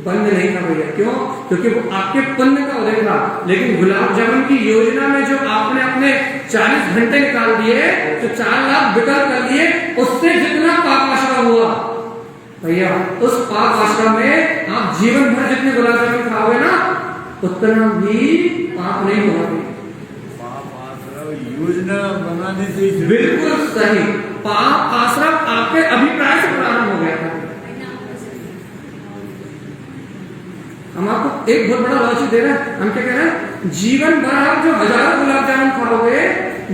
बंद नहीं था भैया। क्यों? क्योंकि वो आपके पुण्य का उदय था। लेकिन गुलाब जामुन की योजना में जो आपने अपने 40 घंटे निकाल दिए, तो 4 लाख विकल्प कर लिए, उससे जितना पाप आश्रम हुआ भैया, उस पाप आश्रम में आप जीवन भर जितने गुलाब जामुन खाओगे ना, उतना भी पाप नहीं होगा। पाप आश्रम योजना बनाने से बिल्कुल सही, पाप आश्रम आपके अभिप्राय से प्रारंभ हो गया था। हम आपको एक बहुत बड़ा लॉजिक दे रहे हैं। हम क्या कह रहे हैं? जीवन भर आप जो हजारों गुलाब जामुन खाओगे,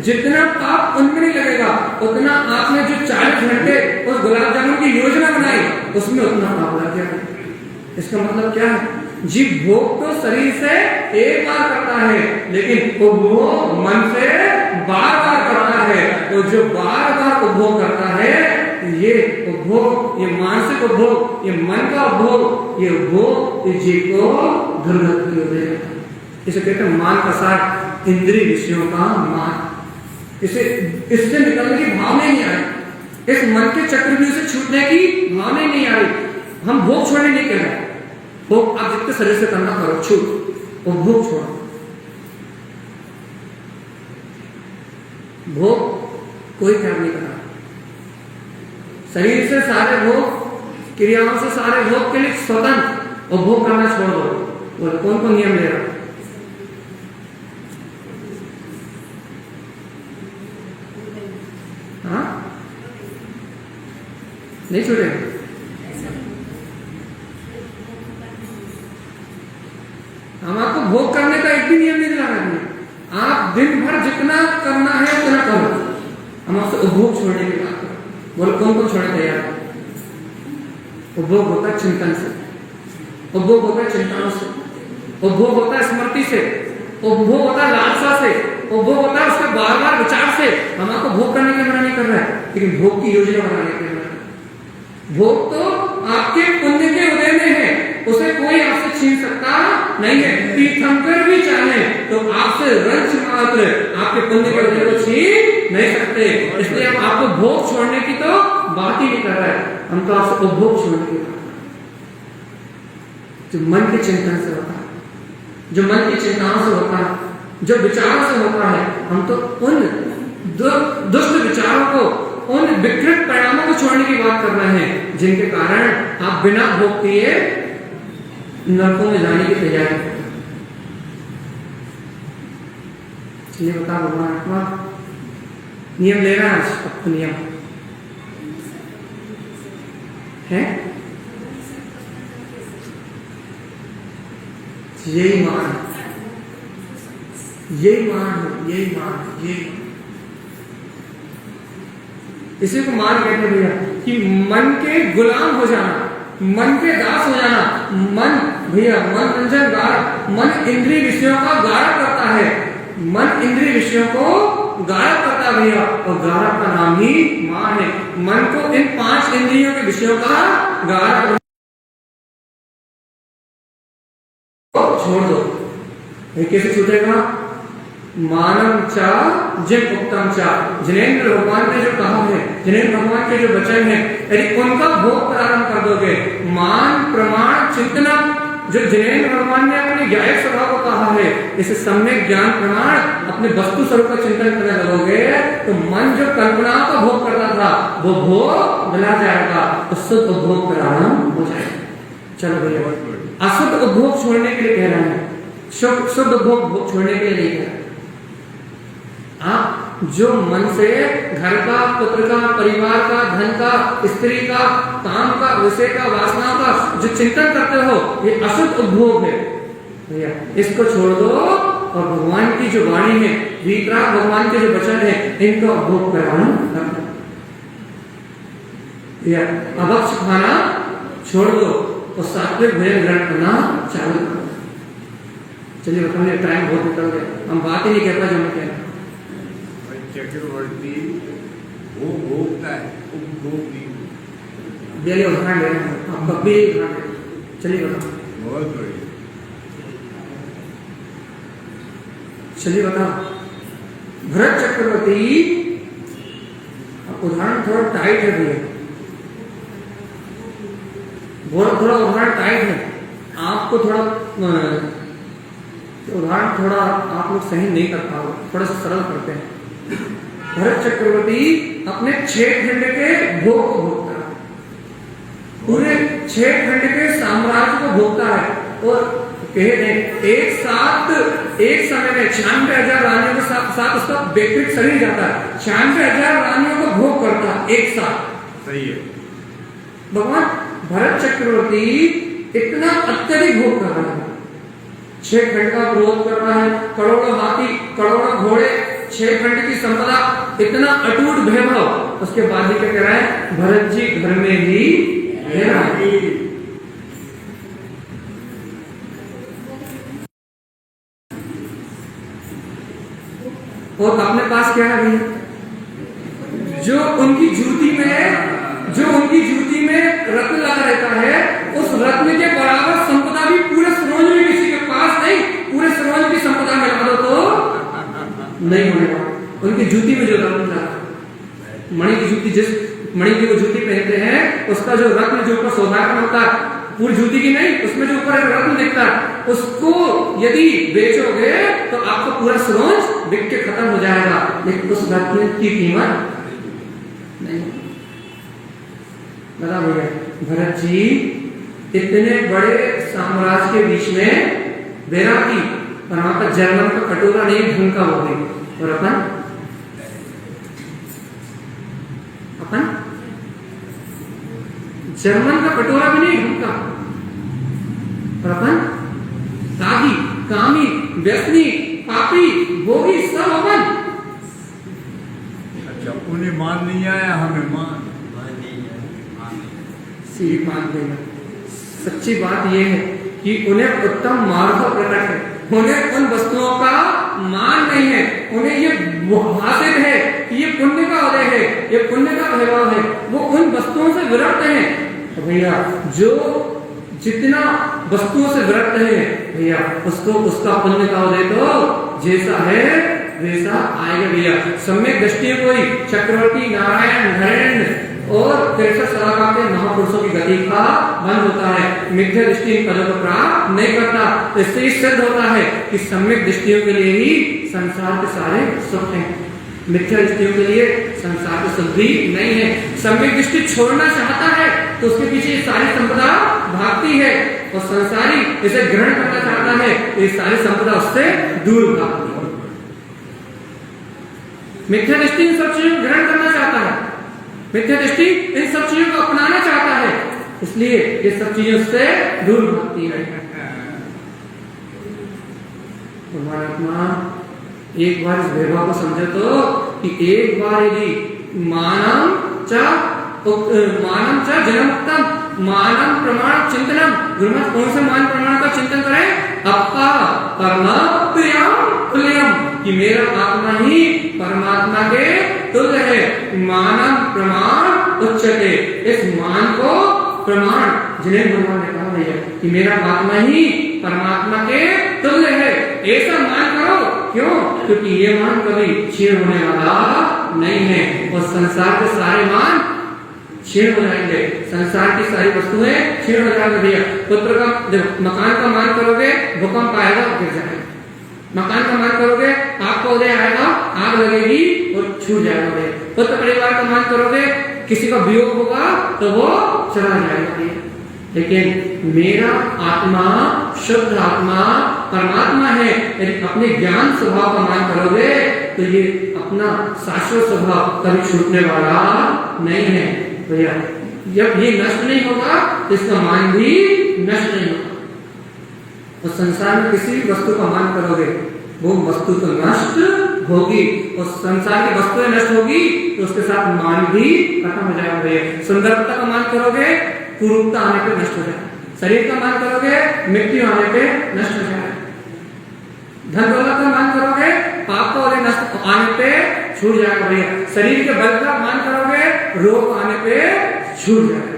जितना पाप उनमें नहीं लगेगा, उतना आपने जो 40 घंटे उस गुलाब जामुन की योजना बनाई, उसमें उतना पाप लग जाएगा। इसका मतलब क्या है? जीव भोग तो शरीर से एक बार करता है, लेकिन उपभोग मन से बार बार करता है। तो जो बार बार उपभोग करता है, ये उपभोग, ये मानसिक उपभोग, ये मन का उपभोग, ये उपभोग इस जीव को दुर्गति हो जाएगा। इसे कहते हैं मान प्रसाद, इंद्रिय विषयों का मान। इससे निकलने की भावना नहीं आ रही, इस मन के चक्रव्यूह से छूटने की भावना नहीं आ रही। हम भोग छोड़ने नहीं कह रहे, भोग आप जितने शरीर से करना करो, छूट, और भोग छोड़ो। भोग कोई त्याग नहीं करा। शरीर से सारे भोग, क्रियाओं से सारे भोग के लिए स्वतंत्र, और भोग करना छोड़ दो। बोलो कौन कौन नियम ले रहा? हाँ, नहीं छूटेगा। हम आपको भोग करने का एक भी नियम नहीं दिला रहे हैं। आप दिन भर जितना करना है उतना करो। हम आपसे उपभोग छोड़ने की बात करें। बोलो कौन कौन छोड़े तैयार? उपभोग होता है चिंतन से, उपभोग होता है चिंताओं से, उपभोग होता है स्मृति से, उपभोग होता है लालसा से, उपभोग होता है उसके बार बार विचार से। हम आपको भोग करने की मना नहीं कर रहे हैं, लेकिन भोग की योजना बनाने की मना। भोग तो आपके पुण्य के उदय में है, उसे कोई आपसे छीन सकता नहीं है। तीर्थंकर भी चाहे तो आपसे रंच मात्र आपके पुण्य के उदय को छीन नहीं सकते। इसलिए हम आपको भोग छोड़ने की तो बात ही नहीं कर रहे हैं, हम तो आपसे उपभोग छोड़ने की बात। जो मन के चिंतन से होता है, जो मन की चिंताओं से होता है, जो विचारों से होता है, हम तो उन दुष्ट विचारों को उन विकृत परिणामों को छोड़ने की बात कर रहे हैं जिनके कारण आप बिना भोग किए नरकों में जाने की तैयारी करते हैं। चलिए बता भगवान आत्मा नियम ले रहा है अब तो नियम है यही मान इसी को मान कहते हैं भैया कि मन के गुलाम हो जाना, मन के दास हो जाना। मन भैया मन रंजन गारक, मन इंद्रिय विषयों का गारक करता है, मन इंद्रिय विषयों को गारक करता है भैया, और गारक का नाम ही मान है। मन को इन 5 इंद्रियों के विषयों का गारक छोड़ दो। ये कैसे छूटेगा? मानम चा जिन उत्तम चा, जिनेन्द्र भगवान ने जो कहा है, जिनेन्द्र भगवान के जो वचन है, यदि उनका भोग प्रारंभ कर दोगे, मान प्रमाण चिंतना जो जिनेन्द्र भगवान ने अपने ज्ञायक स्वभाव को कहा है, इसे सम्यक ज्ञान प्रमाण अपने वस्तु स्वरूप का चिंतन करने लगोगे तो मन जो कल्पनाओं का भोग करता था वो भोग मिला जाएगा, तो शुद्ध भोग प्रारंभ हो जाएगा। चलो भैया अशुद्ध उपभोग छोड़ने के लिए कह रहे हैं, शुद्ध उपभोग छोड़ने के लिए नहीं कह रहे। आप जो मन से घर का, पुत्र का, परिवार का, धन का, स्त्री का, काम का, विषय का, वासनाओं का जो चिंतन करते हो, ये अशुद्ध उपभोग है भैया, इसको छोड़ दो और भगवान की जो वाणी है, वीतराग भगवान के जो वचन है, इनका उपभोग प्रारंभ कर दो भैया। अभक्ष खाना छोड़ दो और सात्विक भोजन ग्रहण करना चालू करो। चलिए बताइए, टाइम बहुत निकल गया, हम बात ही नहीं कर पाए जो मैं कह रहा हूं। चक्रवर्ती वो भोगता है, उपभोग नहीं। डेली उदाहरण ले रहे हैं आप, कभी चलिए बताओ। बहुत बढ़िया, चलिए बताओ। भरत चक्रवर्ती, उदाहरण थोड़ा टाइट है भैया, थोड़ा उदाहरण टाइट है, आपको थोड़ा उदाहरण थोड़ा आप लोग सही नहीं कर पाओगे, थोड़ा सा सरल करते हैं। भरत चक्रवर्ती अपने 6 खंड के भोग को भोगता है, पूरे 6 खंड के साम्राज्य को भोगता है, और एक साथ एक समय में 96,000 रानियों के साथ उसका व्यक्तिगत शरीर जाता है, 96,000 रानियों को भोग करता है एक साथ। सही है। भगवान भरत चक्रवर्ती इतना अत्यधिक भोग कर रहा है, 6 खंड का विरोध कर रहा है, करोड़ों हाथी, करोड़ों घोड़े, 6 खंड की संपदा, इतना अटूट वैभव, उसके बाद ही क्या कह रहा है? भरत जी घर में ही मेरा और अपने पास क्या है भैया? जो उनकी जूती में रत्न लगा रहता है, उस रत्न के बराबर संपदा भी पूरे सरोज में किसी के पास नहीं, पूरे सरोज की संपदा मिला दो तो नहीं होगा। उनकी जूती में जो रत्न था, मणि की जूती, जिस मणि की वो जूती पहनते हैं, उसका जो रत्न जो ऊपर सौभाग्य होता है, पूरी जूती की नहीं, उसमें जो ऊपर रत्न दिखता है, उसको यदि बेचोगे तो आपको पूरा सरोज बिक के खत्म हो जाएगा, लेकिन उस रत्न की कीमत नहीं। बता भैया, भरत जी इतने बड़े साम्राज्य के बीच में बैरागी, और वहां पर जर्मन का कटोरा नहीं, ढंग का हो गई, और अपन जर्मन का कटोरा भी नहीं ढंग का, और अपन दागी, कामी, व्यसनी, पापी, भोगी, सब अपन। अच्छा, उन्हें मान नहीं आया, हमें मान सीधी बात देना। सच्ची बात यह है कि उन्हें उत्तम मार्ग प्रकट है, उन्हें उन वस्तुओं का मान नहीं है, उन्हें ये हासिल है कि ये पुण्य का उदय है, ये पुण्य का वैभव है, वो उन वस्तुओं से विरक्त हैं। तो भैया जो जितना वस्तुओं से विरक्त है भैया, उसको उसका पुण्य का उदय तो जैसा है वैसा आएगा भैया। सम्यक दृष्टि कोई चक्रवर्ती, नारायण, धरेन्द्र और 63 सलाका के महापुरुषों की गति का बंद होता है, मिथ्या दृष्टि इन पदों को प्राप्त नहीं करता। तो इससे सिद्ध होता है कि सम्यक दृष्टियों के लिए ही संसार के सारे सुख हैं। मिथ्या दृष्टियों के लिए संसार की शुद्धि नहीं है। सम्यक दृष्टि छोड़ना चाहता है तो उसके पीछे सारी संपदा भागती है, और संसारी इसे ग्रहण करना चाहता है तो ये सारी संपदा उससे दूर भागती है। मिथ्या दृष्टि इन सब चीजों को ग्रहण करना चाहता है, मिथ्या दृष्टि इन सब चीजों को अपनाना चाहता है, इसलिए ये सब चीजों से दूर भागती है। परमात्मा एक बार इस वैभव को समझो तो कि एक बार यदि मानम च जन्मोत्तम मानम प्रमाण चिंतनम, गुरुमत कौन से मान प्रमाण का चिंतन करें? अप्पा परमाप्रियम तुल्यम, कि मेरा आत्मा ही परमात्मा के तुल्य है। मानम प्रमाण उच्चते, इस मान को प्रमाण जिन्हें भगवान ने कहा भैया कि मेरा आत्मा ही परमात्मा के तुल्य है, ऐसा मान करो। क्यों? क्योंकि ये मान कभी क्षीण होने वाला नहीं है, और संसार के सारे मान क्षीण हो जाएंगे, संसार की सारी वस्तुएं क्षीण हो जाएंगे भैया। पुत्र का मकान का मान करोगे, भूकंप आएगा, गिर जाएगा। मकान का मान करोगे, आग का उदय आएगा, आग लगेगी और छूट जाएगा भैया। पुत्र परिवार का मान करोगे, किसी का वियोग होगा तो वो चला जाएगा। लेकिन मेरा आत्मा शुद्ध आत्मा परमात्मा है, यदि अपने ज्ञान स्वभाव का मान करोगे तो ये अपना शाश्वत स्वभाव कभी छूटने वाला नहीं है भैया। जब ये नष्ट नहीं होगा तो इसका मान भी नष्ट नहीं होगा। और संसार में किसी भी वस्तु का मान करोगे वो वस्तु तो नष्ट होगी, और संसार की वस्तुएं नष्ट होगी तो उसके साथ मान भी खत्म हो जाएगा भैया। सुंदरता का मान करोगे, कुरूपता आने पे नष्ट हो जाएगा। शरीर का मान करोगे, मृत्यु आने पे नष्ट हो जाएगा। धन दौलत का मान करोगे, पाप का नष्ट आने पे छूट जाएगा भैया। शरीर के बल का मान करोगे, रोग आने पे छूट जाएगा।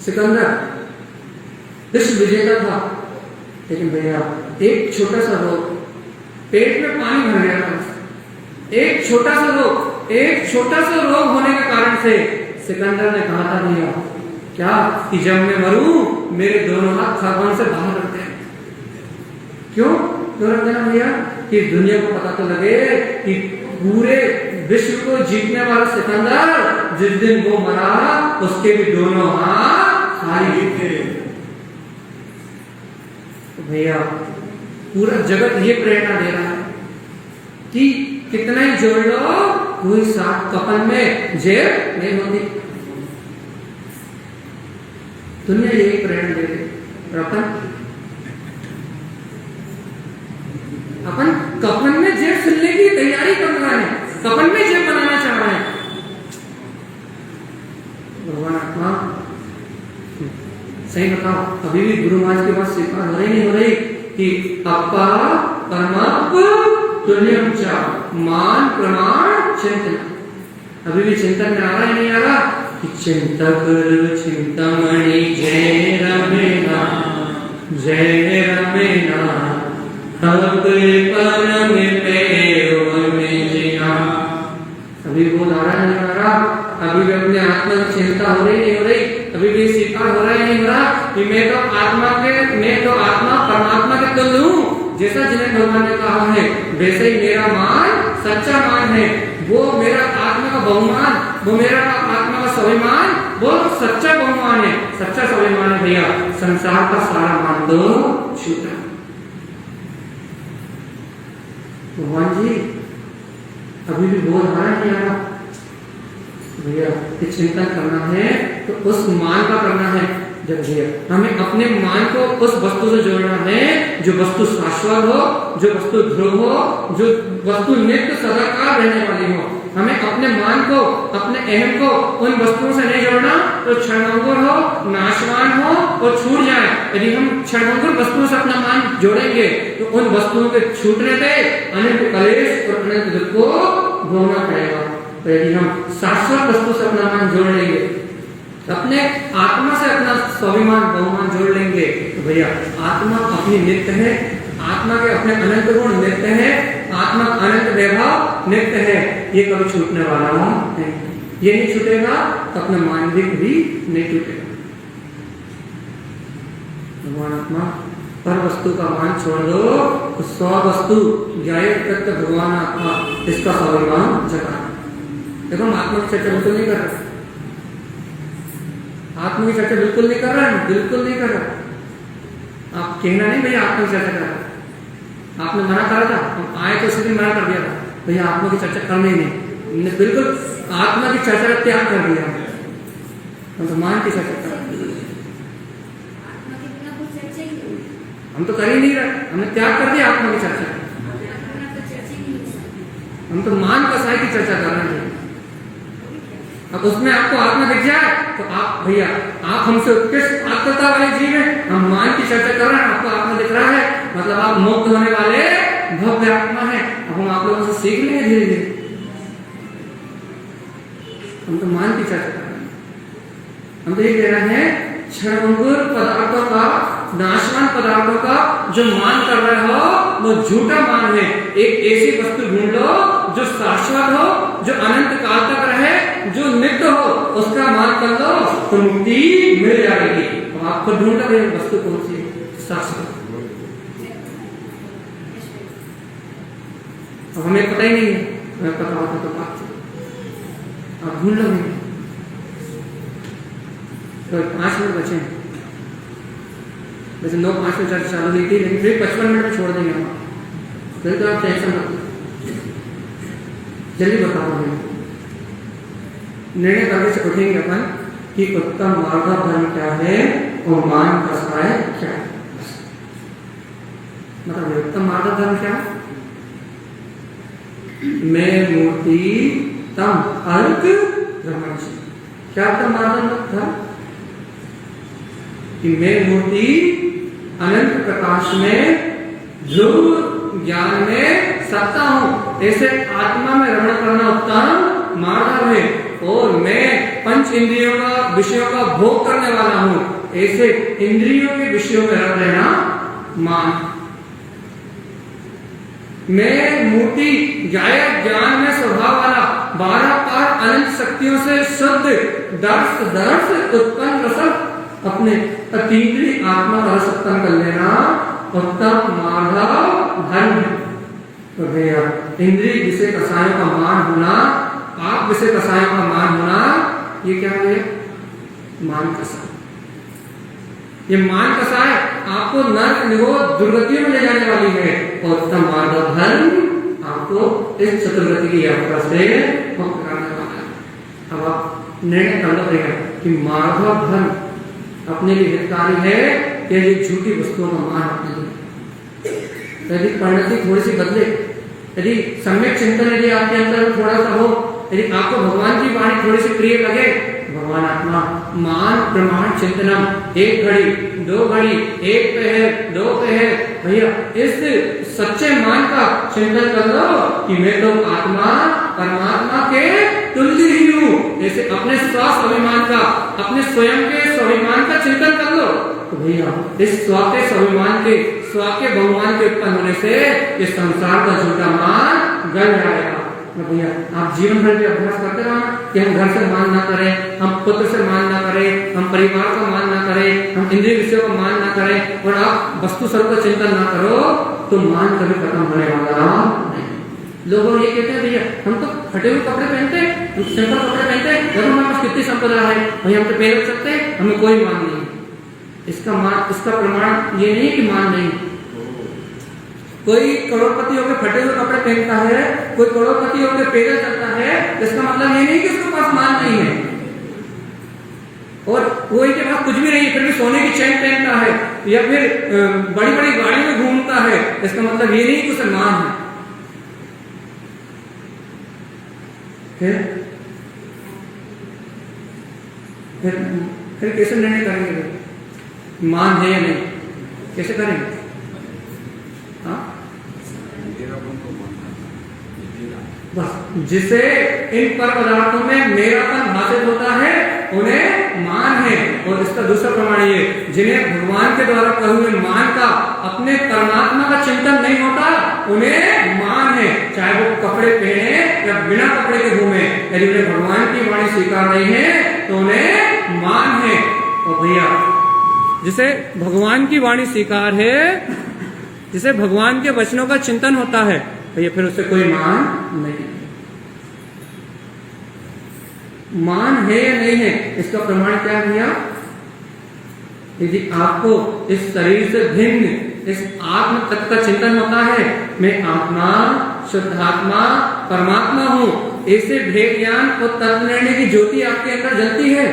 सिकंदर विश्व विजेता था, लेकिन भैया एक छोटा सा रोग, पेट में पानी भर गया था, एक छोटा सा रोग होने के कारण से सिकंदर ने कहा था भैया क्या कि जब मैं मरूं मेरे दोनों हाथ खरबन से बाहर रख दें। क्यों रख देना भैया? कि दुनिया को पता तो लगे कि पूरे विश्व को जीतने वाला सिकंदर जिस दिन वो मरा उसके भी दोनों हाथ खाली थे। तो भैया पूरा जगत ये प्रेरणा दे रहा है कि कितना ही जोड़ लो कोई साथ कपन में जेब नहीं होती। दुनिया यही प्रेरणा दे रही है। अपन कफन में जेब सिलने की तैयारी कर रहे हैं, कफन में जेब बनाना चाह रहे हैं। भगवान आत्मा सही बताओ, अभी भी गुरु महाराज की बात स्वीकार हो रही नहीं हो रही कि अप्पा परमात्मा तुल्यम च मान प्रमाण चिंतन, अभी भी चिंतन में आ रहा है नहीं आ रहा? चिंतक चिंतामणि जय रमेना परम में जीना। अभी बोल आ रहा है नहीं आ रहा? अभी भी अपने आत्मा की चिंता हो रही नहीं हो रही? अभी भी स्वीकार हो रहा है नहीं हो रहा कि मैं तो आत्मा परमात्मा के तुल्य हूँ। जैसा जिन्हें भगवान ने कहा है वैसे ही मेरा मान सच्चा मान है। वो मेरा आत्मा का बहुमान, वो मेरा आत्मा का स्वाभिमान, वो सच्चा बहुमान है, सच्चा स्वाभिमान है भैया। संसार का सारा मान दो छूटा। भगवान जी अभी भी बोल रहा है नहीं आ रहा भैया? चिंतन करना है तो उस मान का करना है। जब भैया हमें अपने मान को उस वस्तु से जोड़ना है जो वस्तु शाश्वत हो, जो वस्तु ध्रुव हो, जो वस्तु नित्य सदाकाल रहने वाली हो। हमें अपने मान को, अपने अहम को उन वस्तुओं से नहीं जोड़ना तो क्षणभंगुर हो, नाशवान हो और छूट जाए। यदि हम क्षणभंगुर वस्तुओं से अपना मान जोड़ेंगे तो उन वस्तुओं के छूटने पे अनंत कलेश और अनंत दुख को भोगना पड़ेगा। तो यदि हम शाश्वत वस्तु से अपना मान जोड़ लेंगे, अपने आत्मा से अपना स्वाभिमान बहुमान जोड़ लेंगे तो भैया आत्मा अपनी नित्य है, आत्मा के अपने अनंत गुण नित्य है, आत्मा अनंत वैभव नित्य है। ये कभी छूटने वाला नहीं। ये नहीं छूटेगा तो अपना मान भी कभी नहीं छूटेगा। भगवान आत्मा पर वस्तु का मान छोड़ दो तो स्व वस्तु ज्ञाय तत्व भगवान आत्मा इसका स्वाभिमान जगा। देखो हम आत्मा की चर्चा बिल्कुल नहीं कर रहे, आत्मा की चर्चा बिल्कुल नहीं कर रहे हैं, बिल्कुल नहीं कर रहे। आप कहना नहीं भैया आत्मा की चर्चा कर रहे, आपने मना करा था, हम आए तो उसी दिन मना कर दिया था भैया आत्मा की चर्चा करनी नहीं, हमने बिल्कुल आत्मा की चर्चा का त्याग कर दिया, हम तो मान की चर्चा कर, हम तो कर ही नहीं रहे, हमने त्याग कर दिया आत्मा की चर्चा, हम तो मान कसाई की चर्चा कर रहे हैं। अब उसमें आपको आत्मा दिख जाए तो आप भैया आप हमसे उत्कृष्ट आत्मता वाले जीव हैं, हम मान की चर्चा कर रहे हैं, आपको आत्मा दिख रहा है, मतलब आप मुक्त होने वाले भव्य आत्मा है। अब हम आप लोगों से सीख लेंगे धीरे धीरे, हम तो मान की चर्चा कर रहे हैं, हम तो ये कह रहे हैं क्षणभंगुर पदार्थों का, नाशवान पदार्थों का जो मान कर रहे हो वो झूठा मान है। एक ऐसी वस्तु ढूंढ लो जो शाश्वत हो, जो अनंत काल तक रहे, जो नित्य हो, उसका मान कर लो तो मुक्ति मिल जाएगी। तो आपको ढूंढ रहे वस्तु कौन सी शाश्वत, हमें पता ही नहीं है, हमें पता होता तो बात आप ढूंढ लो। तो 5 मिनट बचे हैं, वैसे 9:05 में चर्चा चालू हुई थी, लेकिन फिर 55 मिनट में छोड़ देंगे हम, फिर तो आप टेंशन मत लो, जल्दी बताओ हमें निर्णय करने से उठेंगे अपन कि उत्तम मार्ग धर्म क्या है और मान कसाय क्या है। मतलब उत्तम मार्ग धर्म क्या है, मैं मूर्ति तम अर्क ब्रह्मणि, क्या उत्तम मार्ग धर्म कि मैं मूर्ति अनंत प्रकाश में ध्रुव ज्ञान में सत्ता हूं, ऐसे आत्मा में रमण करना उत्तम मार्ग है, और मैं पंच इंद्रियों का विषयों का भोग करने वाला हूं, ऐसे इंद्रियों के विषयों में रख रहना मान। मैं मूर्ति ज्ञान में स्वभाव वाला 12 पार अनंत शक्तियों से शुद्ध दर्श उत्पन्न रसद अपने अतीन्द्रिय आत्मा का रस उत्पन्न कर लेना उत्तम मार्ग धर्म है। तो भैया इंद्रिय विषय कसायों का मान होना, आप विषय कसायों का मान होना, ये क्या है, मान कसाय। ये मान कसाय आपको नरक निरोध दुर्गतियों में ले जाने वाली है, और उत्तम मार्ग धर्म आपको इस चतुर्गति की यात्रा से मुक्त कराने वाला है। अब आप निर्णय करना पड़ेगा कि मार्ग धर्म अपने लिए हितकारी है या ये झूठी वस्तुओं का मान अपने लिए। यदि परिणति थोड़ी सी बदले, यदि सम्यक चिंतन यदि आपके अंदर थोड़ा सा हो, यदि आपको भगवान की वाणी थोड़ी सी प्रिय लगे, भगवान आत्मा मान प्रमाण चिंतनम, 1 घड़ी 2 घड़ी 1 पहर 2 पहर, भैया इस सच्चे मान का चिंतन कर लो कि मैं तो आत्मा परमात्मा के तुल्य ही हूँ, जैसे अपने स्वाभिमान का, अपने स्वयं के स्वाभिमान का चिंतन कर लो। तो भैया इस स्व के स्वाभिमान के, स्व के भगवान के उत्पन्न होने से इस संसार का झूठा मान गल जाएगा। भैया आप जीवन भर भी अभ्यास करते रहना कि हम घर से मान ना करें, हम पुत्र से मान ना करें, हम परिवार का मान ना करें, हम इंद्रिय विषयों का मान ना करें, और आप वस्तु स्वरूप का चिंतन ना करो, तो मान कभी खत्म होने वाला नहीं। लोग ये कहते हैं भैया हम तो फटे हुए कपड़े पहनते हैं, सिंपल कपड़े पहनते हैं, देखो हमारे पास कितनी संपदा है, भैया हम तो पहन सकते हैं, हमें कोई मान नहीं। इसका मान, इसका प्रमाण ये नहीं कि मान नहीं। कोई करोड़पति होकर फटे हुए कपड़े पहनता है, कोई करोड़पति होकर पैदल चलता है, इसका मतलब ये नहीं कि उसके पास मान नहीं है। और कोई के पास कुछ भी नहीं फिर भी सोने की चैन पहनता है या फिर बड़ी बड़ी गाड़ी में घूमता है, इसका मतलब ये नहीं कि उसे मान है। फिर कैसे निर्णय करेंगे मान है या नहीं, कैसे करेंगे? हाँ बस जिसे इन पर पदार्थों में मेरापन भाषित होता है उन्हें मान है। और इसका दूसरा प्रमाण ये, जिन्हें भगवान के द्वारा कहे हुए मान का अपने परमात्मा का चिंतन नहीं होता उन्हें मान है, चाहे वो कपड़े पहने या बिना कपड़े के घूमे, यदि उन्हें भगवान की वाणी स्वीकार नहीं है तो उन्हें मान है। और भैया जिसे भगवान की वाणी स्वीकार है, जिसे भगवान के वचनों का चिंतन होता है, भैया फिर उससे कोई मान नहीं। मान है या नहीं है, इसका प्रमाण क्या भैया? यदि आपको इस शरीर से भिन्न इस आत्म तत्व का चिंतन होता है, मैं आत्मा, शुद्धात्मा, परमात्मा हूं, ऐसे भेद ज्ञान और तत्व निर्णय की ज्योति आपके अंदर जलती है,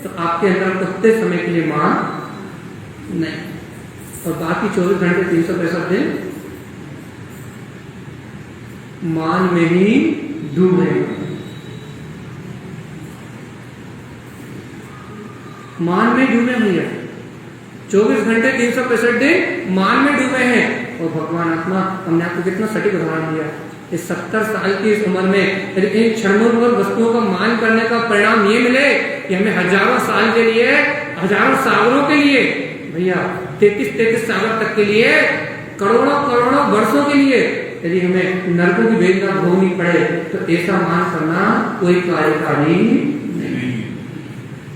तो आपके अंदर उतने समय के लिए मान नहीं। और बाकी 24 घंटे 365 दिन मान में ही डूबे, मान में डूबे भैया। 24 घंटे 365 दिन मान में डूबे हैं। और भगवान आत्मा, हमने आपको कितना सटीक उदाहरण दिया। इस 70 साल की इस उम्र में यदि इन क्षणभंगुर वस्तुओं का मान करने का परिणाम ये मिले कि हमें हजारों साल के लिए, हजारों सागरों के लिए, भैया 33 सागर तक के लिए, करोड़ों करोड़ों वर्षों के लिए यदि हमें नरकों की वेदना भोगनी पड़े, तो ऐसा मान करना कोई कार्यकारी नहीं।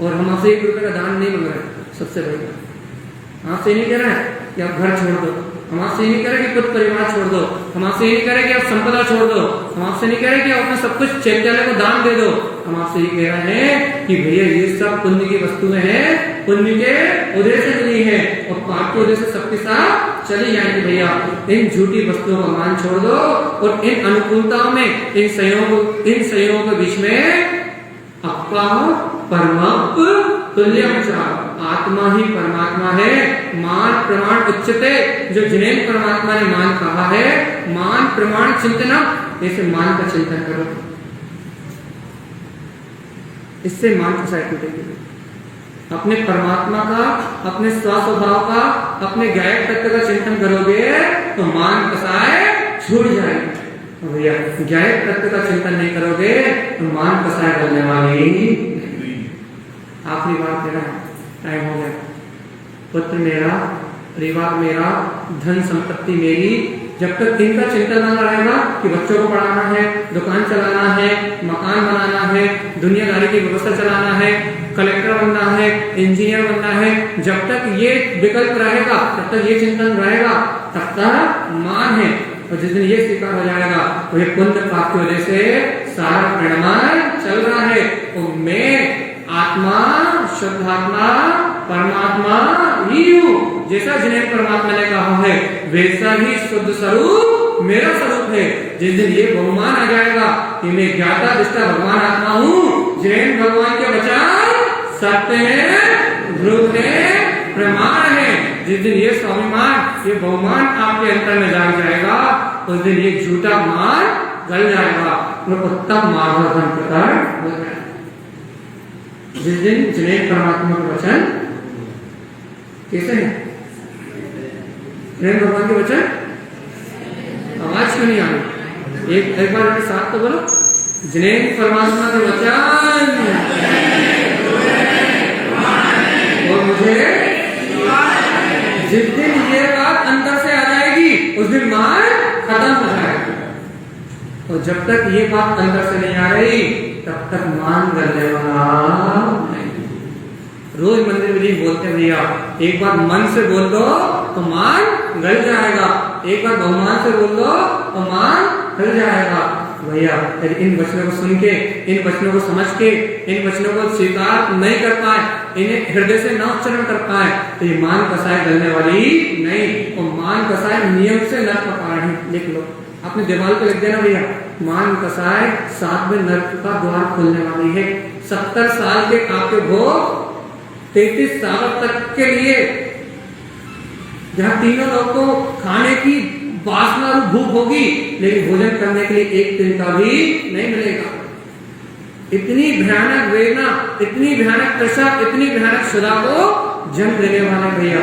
और हम आपसे 1 रुपए का दान नहीं मांग रहे, सबसे बड़ी आपसे नहीं कह रहे हैं कि आप घर छोड़ दो, हम आपसे नहीं कह रहे कि खुद परिवार छोड़ दो, हम आपसे नहीं कह रहे कि आप संपदा छोड़ दो, हम आपसे नहीं कह रहे कि आप अपना सब कुछ चैत्यालय को दान दे दो। हम आपसे ये कह रहे हैं कि भैया ये सब पुण्य की वस्तुएं हैं, पुण्य के उदय से मिली है और पाप के उदय से सबके साथ चली जाएंगी। भैया इन झूठी वस्तुओं का मान छोड़ दो और इन अनुकूलताओं में, इन संयोगों के बीच में अपा परमात्म तुल्यम च, आत्मा ही परमात्मा है। मान प्रमाण उच्चते, जो जिन्हें परमात्मा ने मान कहा है, मान प्रमाण चिंतना, ऐसे मान का चिंतन करो, इससे मान का साइड टूटेगी। अपने परमात्मा का, अपने स्वस्वभाव का, अपने गायक तत्व का चिंतन करोगे तो मान कसाय छूट जाएगा। भैया गायक तत्व का चिंतन नहीं करोगे तो मान कसाय करने वाली। आखिरी बात मेरा, टाइम हो गया। पुत्र मेरा, परिवार मेरा, धन संपत्ति मेरी, जब तक इनका चिंतन बना रहेगा कि बच्चों को पढ़ाना है, दुकान चलाना है, मकान बनाना है, दुनियादारी की व्यवस्था चलाना है, कलेक्टर बनना है, इंजीनियर बनना है, जब तक ये विकल्प रहेगा, तब तक ये चिंतन रहेगा, तब तक मान है। और जिस दिन ये स्वीकार हो जाएगा तो ये पुण्य पाप की वजह से सारा परिणाम चल रहा है। तो मैं आत्मा, शुद्धात्मा, परमात्मा ही हूँ, जैसा जिन्हें परमात्मा ने कहा है वैसा ही शुद्ध स्वरूप मेरा स्वरूप है। जिस दिन ये बहुमान आ जाएगा कि मैं ज्ञाता दृष्टा भगवान आत्मा हूँ, जिन भगवान के वचन सत्य है, ध्रुव है, प्रमाण है, जिस दिन ये स्वाभिमान, ये बहुमान आपके अंतर में जाग जाएगा, उस दिन ये झूठा मान गल जाएगा और उत्तम मार्गदर्शन प्रकट हो जाएगा। जिस दिन जिन्हें परमात्मा के वचन कैसे है, भगवान के वचन, आवाज क्यों नहीं आ रही? एक बार मेरे साथ तो बोलो, जिन्हें परमात्मा के वचन और मुझे, जिस दिन ये बात अंदर से आ जाएगी उस दिन मान खत्म हो जाएगा। और जब तक ये बात अंदर से नहीं आ रही तब तक मान गलने वाला नहीं। रोज मंदिर में जी बोलते हैं भैया, एक बार मन से बोल दो तो मान गल जाएगा, एक बार बहुमान से बोल दो तो मान गल जाएगा। भैया यदि इन वचनों को सुन के, इन वचनों को समझ के, इन वचनों को स्वीकार नहीं कर पाए, इन्हें हृदय से न उच्चारण कर पाए, तो ये मान कसाय गलने वाली नहीं। और मान कसाय नियम से नर्क का कारण है। लिख लो, अपने दीवार पे लिख देना भैया, मान कसाय 7वें नर्क का द्वार खोलने वाली है। 70 साल के आपके भोग 33 साल तक के लिए, जहाँ तीनों लोग को खाने की वासना और भूख होगी, लेकिन भोजन करने के लिए एक दिन का भी नहीं मिलेगा। इतनी भयानक वेदना, इतनी भयानक तृषा, इतनी भयानक सदा को जन्म देने वाले भैया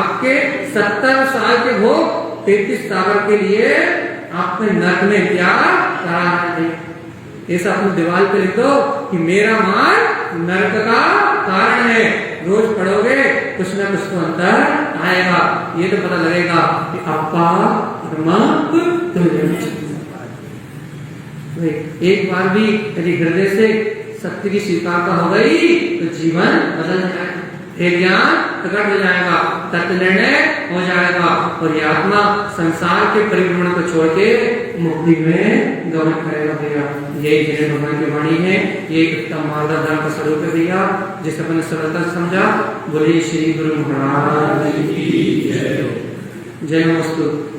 आपके 70 साल के भोग 33 सागर के लिए आपने नर्क में क्या कराना है। ऐसा अपने दीवार पे लिख दो कि मेरा मान नर्क का कारण है। रोज पढ़ोगे कुछ ना कुछ तो अंतर आएगा, ये तो पता लगेगा कि आपका एक बार भी यदि हृदय से सत्य की स्वीकारता हो गई तो जीवन बदल जाएगा। हे ज्ञान प्रकट हो जाएगा, तत्व निर्णय हो जाएगा और ये आत्मा संसार के परिभ्रमण को छोड़ के मुक्ति में गमन करेगा भैया। यही जैन भगवान की वाणी है, ये उत्तम मार्गदर्शन का स्वरूप है भैया, जिसे अपन सरलता समझा। बोलिए श्री गुरु महाराज की जय। जय नमस्तु।